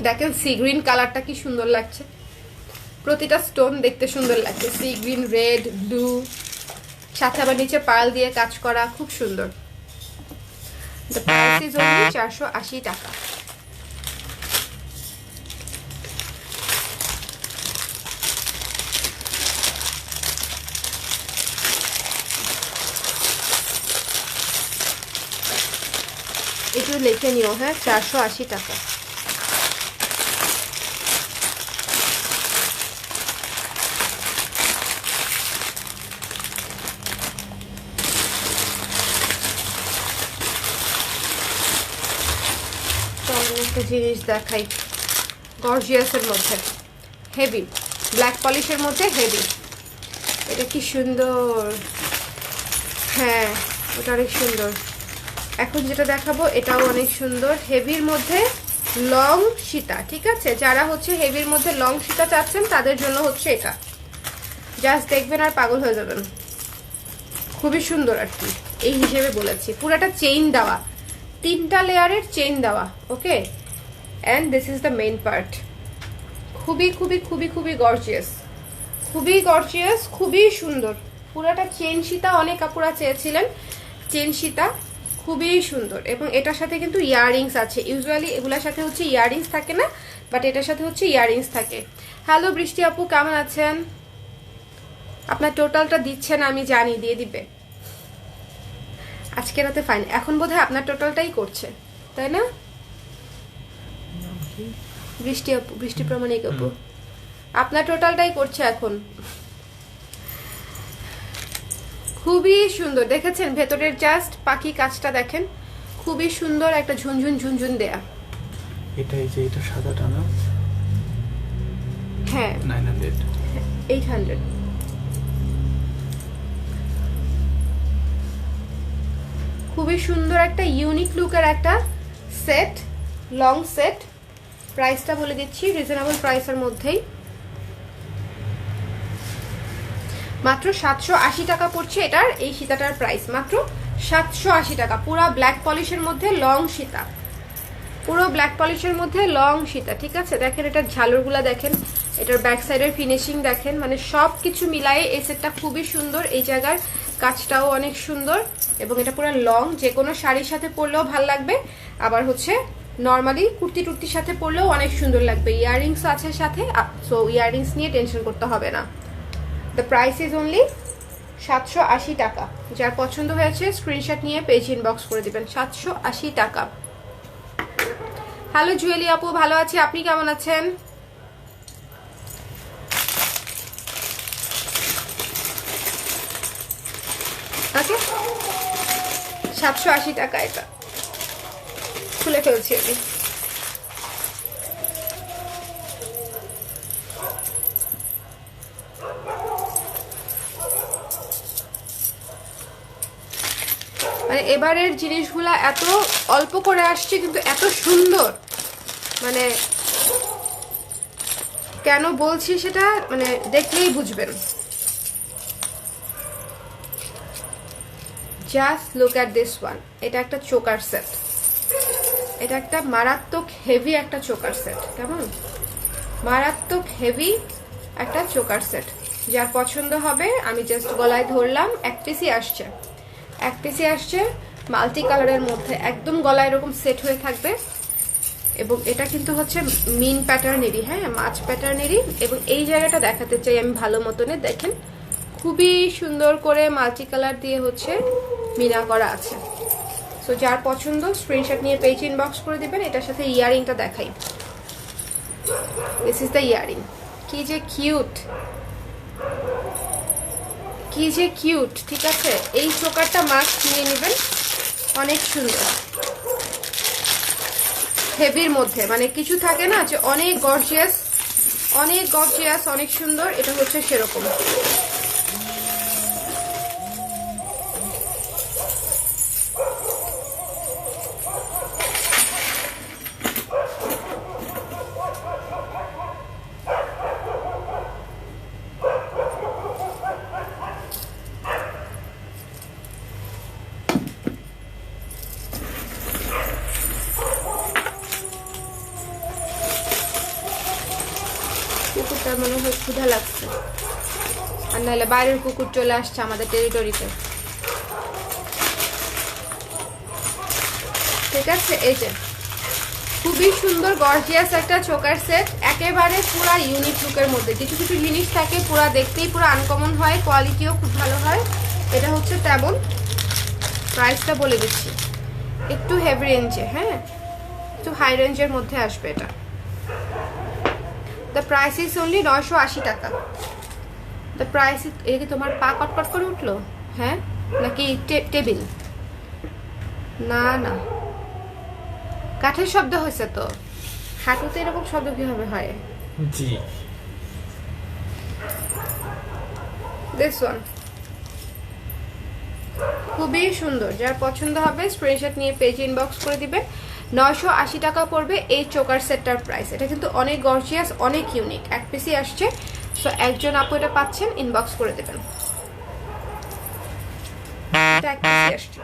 দেখেন সি গ্রিন কালারটা কি সুন্দর লাগছে, প্রতিটা স্টোন দেখতে সুন্দর লাগছে। সি গ্রিন, রেড, ব্লু, সাথে আবার নিচে পার্ল দিয়ে কাজ করা, খুব সুন্দর। The price is only 480 টাকা। একটু লিখে নিও, হ্যাঁ 480 টাকা। একটা জিনিস দেখাই, গর্জিয়াসের মধ্যে হেভি, ব্ল্যাক পলিশের মধ্যে হেভি। এটা কি সুন্দর, হ্যাঁ ওটা অনেক সুন্দর। এখন যেটা দেখাবো এটাও অনেক সুন্দর, হেভির মধ্যে লং সীতা। ঠিক আছে, যারা হচ্ছে হেভির মধ্যে লং সীতা চাচ্ছেন তাদের জন্য হচ্ছে এটা, জাস্ট দেখবেন আর পাগল হয়ে যাবেন, খুবই সুন্দর আর কি, এই হিসেবে বলেছি। পুরাটা চেইন দেওয়া, 3টা লেয়ারের চেইন দেওয়া, okay. And this is the main part. খুবই খুবই খুবই খুবই গর্জিয়াস, খুবই গর্জিয়াস, খুবই সুন্দর। পুরাটা চেন সীতা অনেক আপুরা চেয়েছিলেন, চেন সীতা খুবই সুন্দর। এবং এটার সাথে কিন্তু ইয়াররিংস আছে, ইউজুয়ালি এগুলোর সাথে হচ্ছে ইয়াররিংস থাকে না, বাট এটার সাথে হচ্ছে ইয়াররিংস থাকে। হ্যালো বৃষ্টি আপু, কেমন আছেন? আপনার টোটালটা দিচ্ছেন আমি জানি, দিয়ে দিবে আজকে রাতে ফাইন। এখন বোধহয় আপনার টোটালটাই করছে, তাই না বৃষ্টি আপু, বৃষ্টি প্রামাণিক আপু? আপনার টোটালটাই করছে এখন। খুবই সুন্দর, দেখেছেন ভেতরের জাস্ট পাখি কাজটা দেখেন, খুবই সুন্দর, একটা ঝুনঝুন ঝুনঝুন দেয়া। এটা এই যে এটা সাদাটা না? হ্যাঁ 900 800। খুবই সুন্দর একটা ইউনিক লুকের একটা সেট, লং সেট। প্রাইসটা বলে দিচ্ছি, রিজনেবল প্রাইসের মধ্যেই, মাত্র 780 টাকা পড়ছে এটার, এই সীতাটার প্রাইস মাত্র 780 টাকা। পুরো ব্ল্যাক পলিশের মধ্যে লং সীতা, পুরো ব্ল্যাক পলিশের মধ্যে লং সীতা। ঠিক আছে, দেখেন এটার ঝালরগুলা দেখেন, এটার ব্যাক সাইডের ফিনিশিং দেখেন, মানে সব কিছু মিলায়ে এই সেটটা খুবই সুন্দর। এই জায়গার কাজটাও অনেক সুন্দর, এবং এটা পুরো লং, যে কোনো শাড়ির সাথে পরলেও ভাল লাগবে, আবার হচ্ছে নর্মালি কুর্তি টুর্তির সাথে পরলেও অনেক সুন্দর লাগবে। ইয়াররিংস আছে সাথে, সো ইয়াররিংস নিয়ে টেনশন করতে হবে না। দ্য প্রাইস ইজ অনলি 780 টাকা। যার পছন্দ হয়েছে স্ক্রিনশট নিয়ে পেজ ইনবক্স করে দিবেন, 780 টাকা। হ্যালো জুয়েলি আপু, ভালো আছি, আপনি কেমন আছেন? ওকে, 780 টাকা। এটা খুলে ফেলছি আমি। মানে এবারের জিনিসগুলা এত অল্প করে আসছে কিন্তু এত সুন্দর, মানে কেন বলছি সেটা মানে দেখলেই বুঝবেন। Just look at this one. এটা একটা চোকার সেট, এটা একটা মারাত্মক হেভি একটা চোকার সেট, কেমন মারাত্মক হেভি একটা চোকার সেট। যার পছন্দ হবে, আমি জাস্ট গলায় ধরলাম, এক পিসই আসছে, এক পিসই আসছে, মাল্টি কালারের মধ্যে, একদম গলায় এরকম সেট হয়ে থাকবে। এবং এটা কিন্তু হচ্ছে মিন প্যাটার্নেরই, হ্যাঁ মাছ প্যাটার্নেরই। এবং এই জায়গাটা দেখাতে চাই আমি ভালো মতনে, দেখেন খুবই সুন্দর করে মাল্টি কালার দিয়ে হচ্ছে মিনা করা আছে। সো যার পছন্দ স্ক্রিনশট নিয়ে পেজ ইনবক্স করে দিবেন। এটার সাথে ইয়ারিংটা দেখাই, দিস ইজ দ্য ইয়ারিং। কি যে কিউট, কি যে কিউট। ঠিক আছে, এই চোকারটা মাস্ক নিয়ে নেবেন, অনেক সুন্দর, হেভির মধ্যে, মানে কিছু থাকে না যে অনেক গর্জিয়াস, অনেক গর্জিয়াস, অনেক সুন্দর, এটা হচ্ছে সেরকম। কুকুরটার মনে হয় ক্ষুধা লাগছে, আর নাহলে বাইরের কুকুর চলে আসছে আমাদের টেরিটরিতে। ঠিক আছে, এই যে খুবই সুন্দর গর্জিয়াস একটা চোকার সেট, একেবারে পুরা ইউনিক লুকের মধ্যে। কিছু কিছু জিনিস থাকে পুরা দেখতেই পুরো আনকমন হয়, কোয়ালিটিও খুব ভালো হয়। এটা হচ্ছে তেমন। প্রাইসটা বলে দিচ্ছি, একটু হেভি রেঞ্জে, হ্যাঁ একটু হাই রেঞ্জের মধ্যে আসবে এটা। দ্য প্রাইস ইজ অনলি 980 টাকা। দ্য প্রাইস, এটা কি তোমার পা কটকট করে উঠলো? হ্যাঁ, নাকি টেবিল? না না, কাঠের শব্দ হয়েছে তো, হাঁটুতে এরকম শব্দ কিভাবে হয়? জি। দিস ওয়ান খুবই সুন্দর, যার পছন্দ হবে স্ক্রিনশট নিয়ে পেজ ইনবক্স করে দিবেন। 980 টাকা পড়বে এই চোকার সেটটার প্রাইস। এটা কিন্তু অনেক গর্জিয়াস, অনেক ইউনিক, এক পিসই আসছে। সো একজন আপু এটা পাচ্ছেন, ইনবক্স করে দেবেন। এটা এক পিসই আসছে।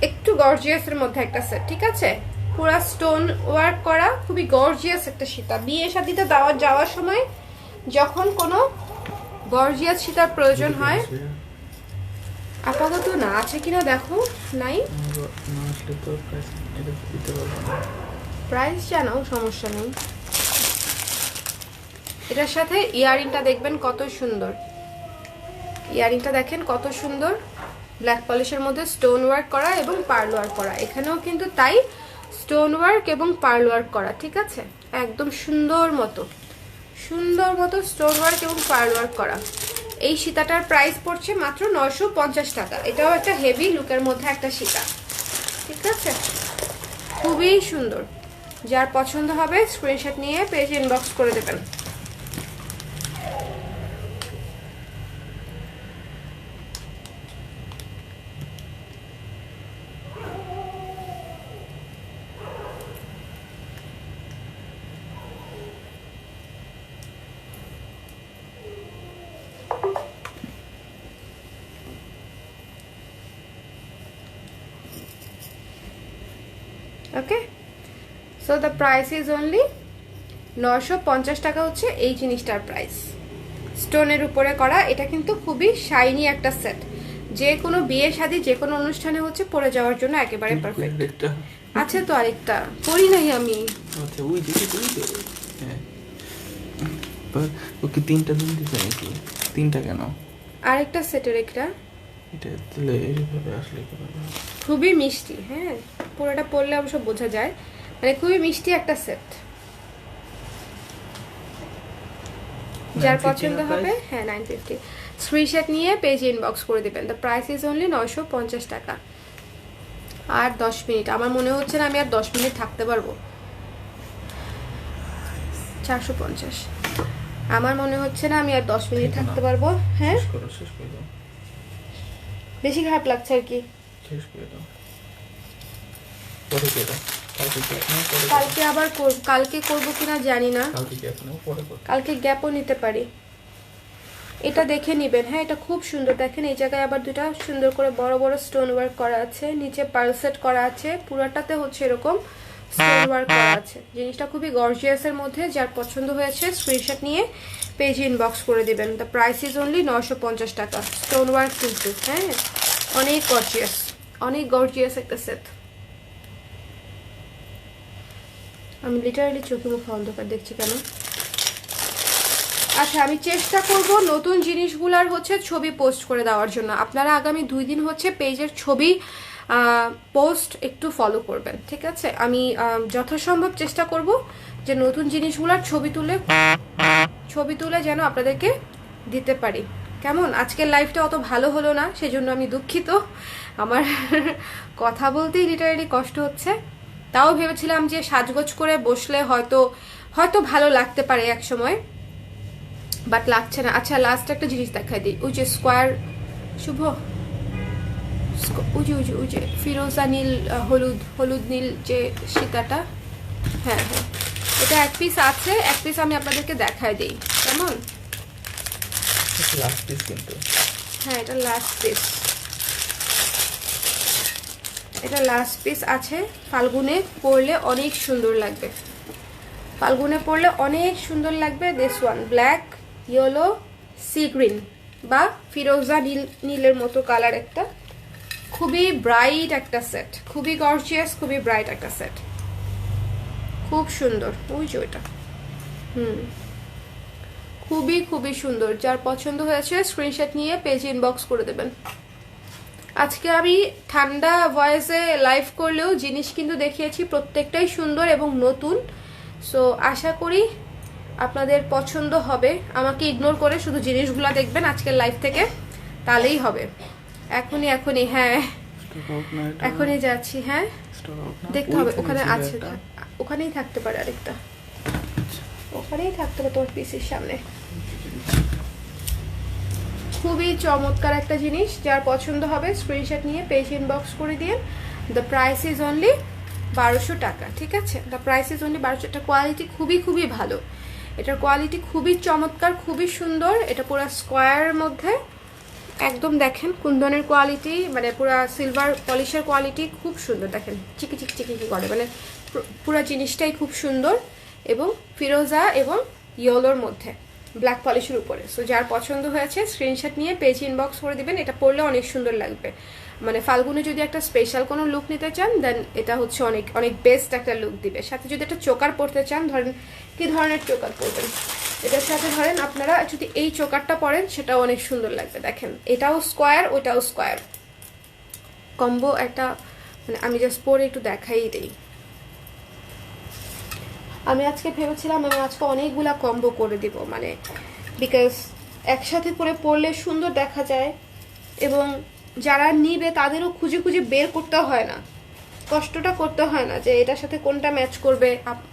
একটু গর্জিয়াসের মধ্যে একটা সেট, ঠিক আছে? পুরো স্টোন ওয়ার্ক করা, খুবই গর্জিয়াস একটা সীতা। বিয়ে শাদিতে যাওয়ার সময় যখন কোনো গর্জিয়াস সীতার প্রয়োজন হয়, আপাতত না আছে কিনা দেখো, নাই না আসলে তো প্রাইস এটা দিতে পারবো না। প্রাইস জানাও, সমস্যা নেই। এটার সাথে ইয়াররিংটা দেখবেন কত সুন্দর, ইয়াররিংটা দেখেন কত সুন্দর, ব্ল্যাক পলিশের মধ্যে স্টোন ওয়ার্ক করা এবং পার্ল ওয়ার্ক করা। এখানেও কিন্তু তাই স্টোন ওয়ার্ক এবং পার্ল ওয়ার্ক করা, ঠিক আছে? একদম সুন্দর মতো স্টোন ওয়ার্ক এবং পার্ল ওয়ার্ক করা। এই সীতাটার প্রাইস পড়ছে মাত্র 950 টাকা। এটাও একটা হেভি লুকের মধ্যে একটা সীতা, ঠিক আছে? খুবই সুন্দর, যার পছন্দ হবে স্ক্রিনশট নিয়ে পেজ ইনবক্স করে দেবেন। Okay, so the price is only 950 টাকা হচ্ছে এই জিনিসটার প্রাইস। স্টোনের উপরে করা, এটা কিন্তু খুবই শাইনি একটা সেট, যে কোনো বিয়ে শাদী যে কোনো অনুষ্ঠানে হচ্ছে পরে যাওয়ার জন্য একেবারে পারফেক্ট। আছে তো আরেকটা, পরি নাই আমি। আচ্ছা ওই দেখি তুই তো হ্যাঁ, ওকে তিনটা দিন দিতে নাকি? তিনটা কেন? আরেকটা সেটের একটা, এটা তাহলে এইভাবে আসলে কিভাবে? খুবই মিষ্টি, হ্যাঁ পুরোটা পরলে অবশ্য বোঝা যায়, মানে খুবই মিষ্টি একটা সেট। যার পছন্দ হবে, হ্যাঁ 950, স্ক্রিনশট নিয়ে পেজ ইনবক্স করে দিবেন। দ্য প্রাইস ইজ অনলি 950 টাকা। আর 10 মিনিট, আমার মনে হচ্ছে না আমি আর 10 মিনিট থাকতে পারবো। 450, আমার মনে হচ্ছে না আমি আর 10 মিনিট থাকতে পারবো। হ্যাঁ শেষ করে দাও, বেশি খারাপ লাগছে আর কি। শেষ করে দাও, পরে করে দাও। কালকে আবার কালকে করবো কিনা জানি না, কালকে গ্যাপও নিতে পারি। এটা দেখে নিবেন, হ্যাঁ এটা খুব সুন্দর। দেখেন এই জায়গায় আবার দুটা সুন্দর করে বড় বড় স্টোন ওয়ার্ক করা আছে, নিচে পার্ল সেট করা আছে, পুরাটাতে হচ্ছে এরকম স্টোন ওয়ার্ক করা আছে। জিনিসটা খুবই গর্জিয়াসের মধ্যে, যার পছন্দ হয়েছে স্ক্রিনশট নিয়ে পেজ ইনবক্স করে দিবেন। দ্য প্রাইস ইজ অনলি 950 টাকা। স্টোন ওয়ার্ক কিন্তু, হ্যাঁ অনেক গর্জিয়াস একটা সেট। আমি লিটারালি চোখে মুখে অন্ধকার দেখছি কেন? আচ্ছা আমি চেষ্টা করব নতুন জিনিসগুলার হচ্ছে ছবি পোস্ট করে দেওয়ার জন্য। আপনারা আগামী 2 দিন হচ্ছে পেজের ছবি পোস্ট একটু ফলো করবেন, ঠিক আছে? আমি যথাসম্ভব চেষ্টা করব যে নতুন জিনিসগুলার ছবি তুলে যেন আপনাদেরকে দিতে পারি। কেমন? আজকের লাইভটা অত ভালো হলো না, সেজন্য আমি দুঃখিত। আমার কথা বলতেই লিটারালি কষ্ট হচ্ছে। তাও ভেবেছিলাম যে সাজগোজ করে বসলে হয়তো ভালো লাগতে পারে এক সময়, বাট লাগছে না। আচ্ছা লাস্ট একটা জিনিস দেখাই দিই, ওই যে স্কোয়ার শুভ, ওই যে ফিরোজা নীল হলুদ নীল যে সীতাটা, হ্যাঁ এটা এক পিস আছে, এক পিস আমি আপনাদেরকে দেখাই দিই কেমন। লাস্ট পিস কিন্তু, হ্যাঁ এটা লাস্ট পিস, এটা লাস্ট পিস আছে। ফাল্গুনে পরলে অনেক সুন্দর লাগবে, ফাল্গুনে পরলে অনেক সুন্দর লাগবে। This one black yellow sea green বা ফিরোজা নীলের মতো কালার একটা, খুবই ব্রাইট একটা সেট, খুবই গর্জিয়াস, খুবই ব্রাইট একটা সেট, খুব সুন্দর। ওই যে ওইটা খুবই খুবই সুন্দর। যার পছন্দ হয়েছে স্ক্রিনশট নিয়ে পেজ ইনবক্স করে দেবেন। আজকে আমি ঠান্ডা ভয়েসে লাইভ করলেও জিনিস কিন্তু দেখিয়েছি, প্রত্যেকটাই সুন্দর এবং নতুন। সো আশা করি আপনাদের পছন্দ হবে। আমাকে ইগনোর করে শুধু জিনিসগুলো দেখবেন আজকের লাইভ থেকে, তাহলেই হবে। এখনই হ্যাঁ এখনই যাচ্ছি। হ্যাঁ দেখতে হবে, ওখানে আছে, ওখানেই থাকতে পারে আরেকটা, ওখানেই থাকতে পারে তোমার পিসির সামনে। খুবই চমৎকার একটা জিনিস, যার পছন্দ হবে স্ক্রিনশট নিয়ে পেজ ইনবক্স করে দিয়ে। দ্য প্রাইস ইজ অনলি 1200 টাকা, ঠিক আছে? দ্য প্রাইস ইজ অনলি 1200 টাকা। কোয়ালিটি খুবই খুবই ভালো, এটার কোয়ালিটি খুবই চমৎকার, খুবই সুন্দর। এটা পুরো স্কোয়ারের মধ্যে একদম, দেখেন কুন্দনের কোয়ালিটি, মানে পুরো সিলভার পলিশের কোয়ালিটি খুব সুন্দর। দেখেন চিকি চিকি চিকি করে, মানে পুরো জিনিসটাই খুব সুন্দর এবং ফিরোজা এবং ইয়েলোর মধ্যে ব্ল্যাক পলিশের উপরে। সো যার পছন্দ হয়েছে স্ক্রিনশট নিয়ে পেজ ইনবক্স করে দিবেন। এটা পরলে অনেক সুন্দর লাগবে, মানে ফাল্গুনে যদি একটা স্পেশাল কোনো লুক নিতে চান দেন এটা হচ্ছে অনেক অনেক বেস্ট একটা লুক দিবে। সাথে যদি একটা চোকার পরতে চান, ধরেন কি ধরনের চোকার পরবেন এটার সাথে, ধরেন আপনারা যদি এই চোকারটা পরেন সেটাও অনেক সুন্দর লাগবে। দেখেন এটাও স্কোয়ার, ওইটাও স্কোয়ার কম্বো একটা, মানে আমি জাস্ট পরে একটু দেখাই দিই। আমি আজকে ভেবেছিলাম আমি আজকে অনেকগুলা কম্বো করে দিব, মানে বিকজ একসাথে করে পরলে সুন্দর দেখা যায় এবং যারা নিবে তাদেরও খুঁজে খুঁজে বের করতে হয় না, কষ্টটা করতে হয় না যে এটার সাথে কোনটা ম্যাচ করবে।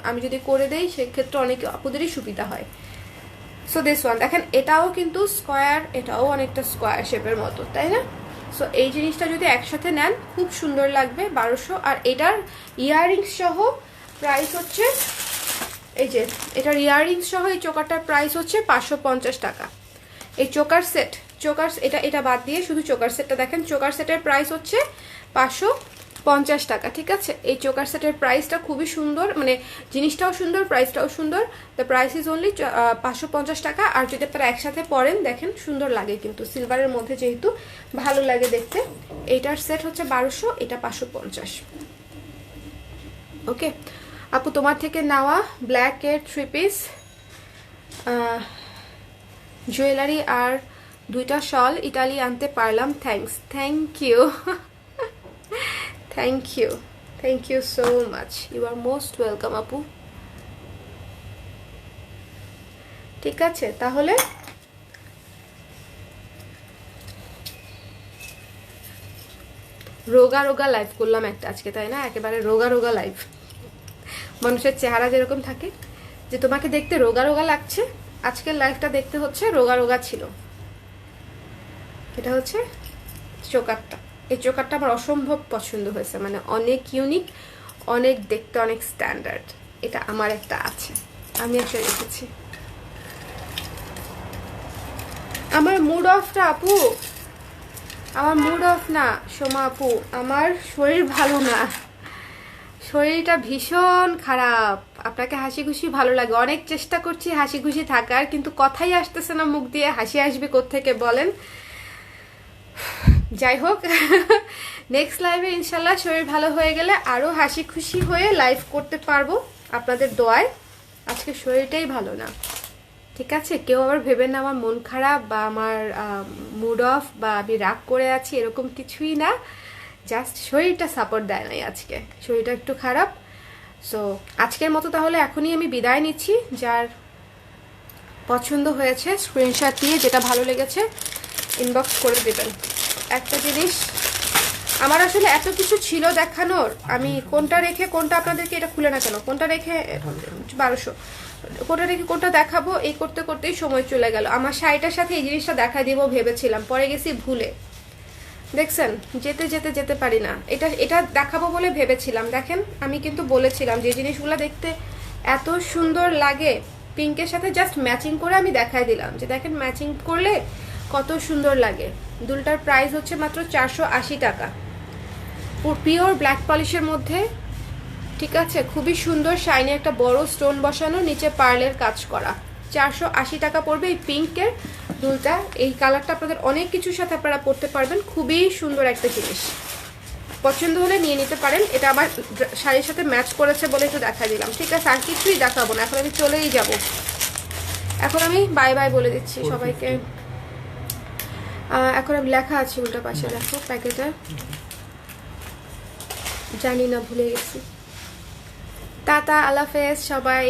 আমি যদি করে দেই সেক্ষেত্রে অনেক আপুদেরই সুবিধা হয়। সো দিস ওয়ান দেখেন, এটাও কিন্তু স্কোয়ার, এটাও অনেকটা স্কোয়ার শেপের মতো, তাই না? সো এই জিনিসটা যদি একসাথে নেন খুব সুন্দর লাগবে। 1200। আর এটার ইয়াররিংস সহ প্রাইস হচ্ছে, এই যে এটার ইয়াররিংস সহ এই চোকারটার প্রাইস হচ্ছে 550 টাকা। এই চোকার সেট, চোকার এটা বাদ দিয়ে শুধু চোকার সেটটা দেখেন, চোকার সেটের প্রাইস হচ্ছে 550 টাকা, ঠিক আছে? এই চোকার সেটের প্রাইসটা খুবই সুন্দর, মানে জিনিসটাও সুন্দর, প্রাইসটাও সুন্দর। দ্য প্রাইস ইজ অনলি 550 টাকা। আর যদি আপনারা একসাথে পরেন দেখেন সুন্দর লাগে, কিন্তু সিলভারের মধ্যে যেহেতু ভালো লাগে দেখতে। এইটার সেট হচ্ছে 1200, এটা 550। ওকে আপু, তোমার থেকে নেওয়া ব্ল্যাক এর 3 পিস জুয়েলারি আর 2টা শল ইটালি আনতে পারলাম, thanks. Thank you thank you thank you so much, you are most welcome আপু। ঠিক আছে, তাহলে রোগা রোগা লাইভ করলাম একটা আজকে, তাই না? একেবারে রোগা রোগা লাইভ। মানুষের চেহারা যেরকম থাকে যে তোমাকে দেখতে রোগা রোগা লাগছে, আজকের লাইফটা দেখতে হচ্ছে রোগা রোগা ছিল। এটা হচ্ছে চোকারটা, এই চোকারটা আমার অসম্ভব পছন্দ হয়েছে, মানে অনেক ইউনিক, অনেক দেখতে অনেক স্ট্যান্ডার্ড। এটা আমার একটা আছে, আমি একটা রেখেছি। আমার মুড অফটা আপু, আমার মুড অফ না সোমা আপু, আমার শরীর ভালো না, শরীরটা ভীষণ খারাপ। আপনাকে হাসি খুশি ভালো লাগে, অনেক চেষ্টা করছি হাসি খুশি থাকার, কিন্তু কথাই আসতেছে না মুখ দিয়ে, হাসি আসবে কোত্থেকে বলেন? যাই হোক, নেক্সট লাইভে ইনশাল্লাহ শরীর ভালো হয়ে গেলে আরো হাসি খুশি হয়ে লাইভ করতে পারবো আপনাদের দোয়ায়। আজকে শরীরটাই ভালো না, ঠিক আছে? কেউ আবার ভেবেন না আমার মন খারাপ বা আমার মুড অফ বা আমি রাগ করে আছি, এরকম কিছুই না। জাস্ট শরীরটা সাপোর্ট দেয় নাই আজকে, শরীরটা একটু খারাপ। সো আজকের মতো তাহলে এখনই আমি বিদায় নিচ্ছি। যার পছন্দ হয়েছে স্ক্রিনশট দিয়ে যেটা ভালো লেগেছে ইনবক্স করে দেবেন। একটা জিনিস আমার আসলে এত কিছু ছিল দেখানোর, আমি কোনটা রেখে কোনটা আপনাদেরকে, এটা খুলে না কেন, কোনটা রেখে 1200, কোনটা রেখে কোনটা দেখাবো এই করতে করতেই সময় চলে গেল। আমার শাড়িটার সাথে এই জিনিসটা দেখা দিব ভেবেছিলাম, পরে গেছি ভুলে। দেখছেন, যেতে যেতে যেতে পারি না। এটা দেখাবো বলে ভেবেছিলাম। দেখেন আমি কিন্তু বলেছিলাম যে জিনিসগুলো দেখতে এত সুন্দর লাগে, পিঙ্কের সাথে জাস্ট ম্যাচিং করে আমি দেখাই দিলাম যে দেখেন ম্যাচিং করলে কত সুন্দর লাগে। দুলটার প্রাইস হচ্ছে মাত্র 480 টাকা, পিওর ব্ল্যাক পলিশের মধ্যে, ঠিক আছে? খুবই সুন্দর শাইনি একটা বড় স্টোন বসানো, নিচে পার্লের কাজ করা, 480 টাকা পড়বে এই পিঙ্কের দুলটা। এই কালারটা আপনাদের অনেক কিছুর সাথে আপনারা পরতে পারবেন, খুবই সুন্দর একটা জিনিস। পছন্দ হলে নিয়ে নিতে পারেন। এটা আমার শাড়ির সাথে ম্যাচ করেছে বলে একটু দেখা দিলাম, ঠিক আছে? আর কিছুই দেখাবো না, এখন আমি চলেই যাব। এখন আমি বাই বাই বলে দিচ্ছি সবাইকে। এখন আমি লেখা আছে উল্টা পাশে, দেখো প্যাকেটে, জানি না ভুলে গেছি। টাটা, আল্লাহ হাফেজ সবাই।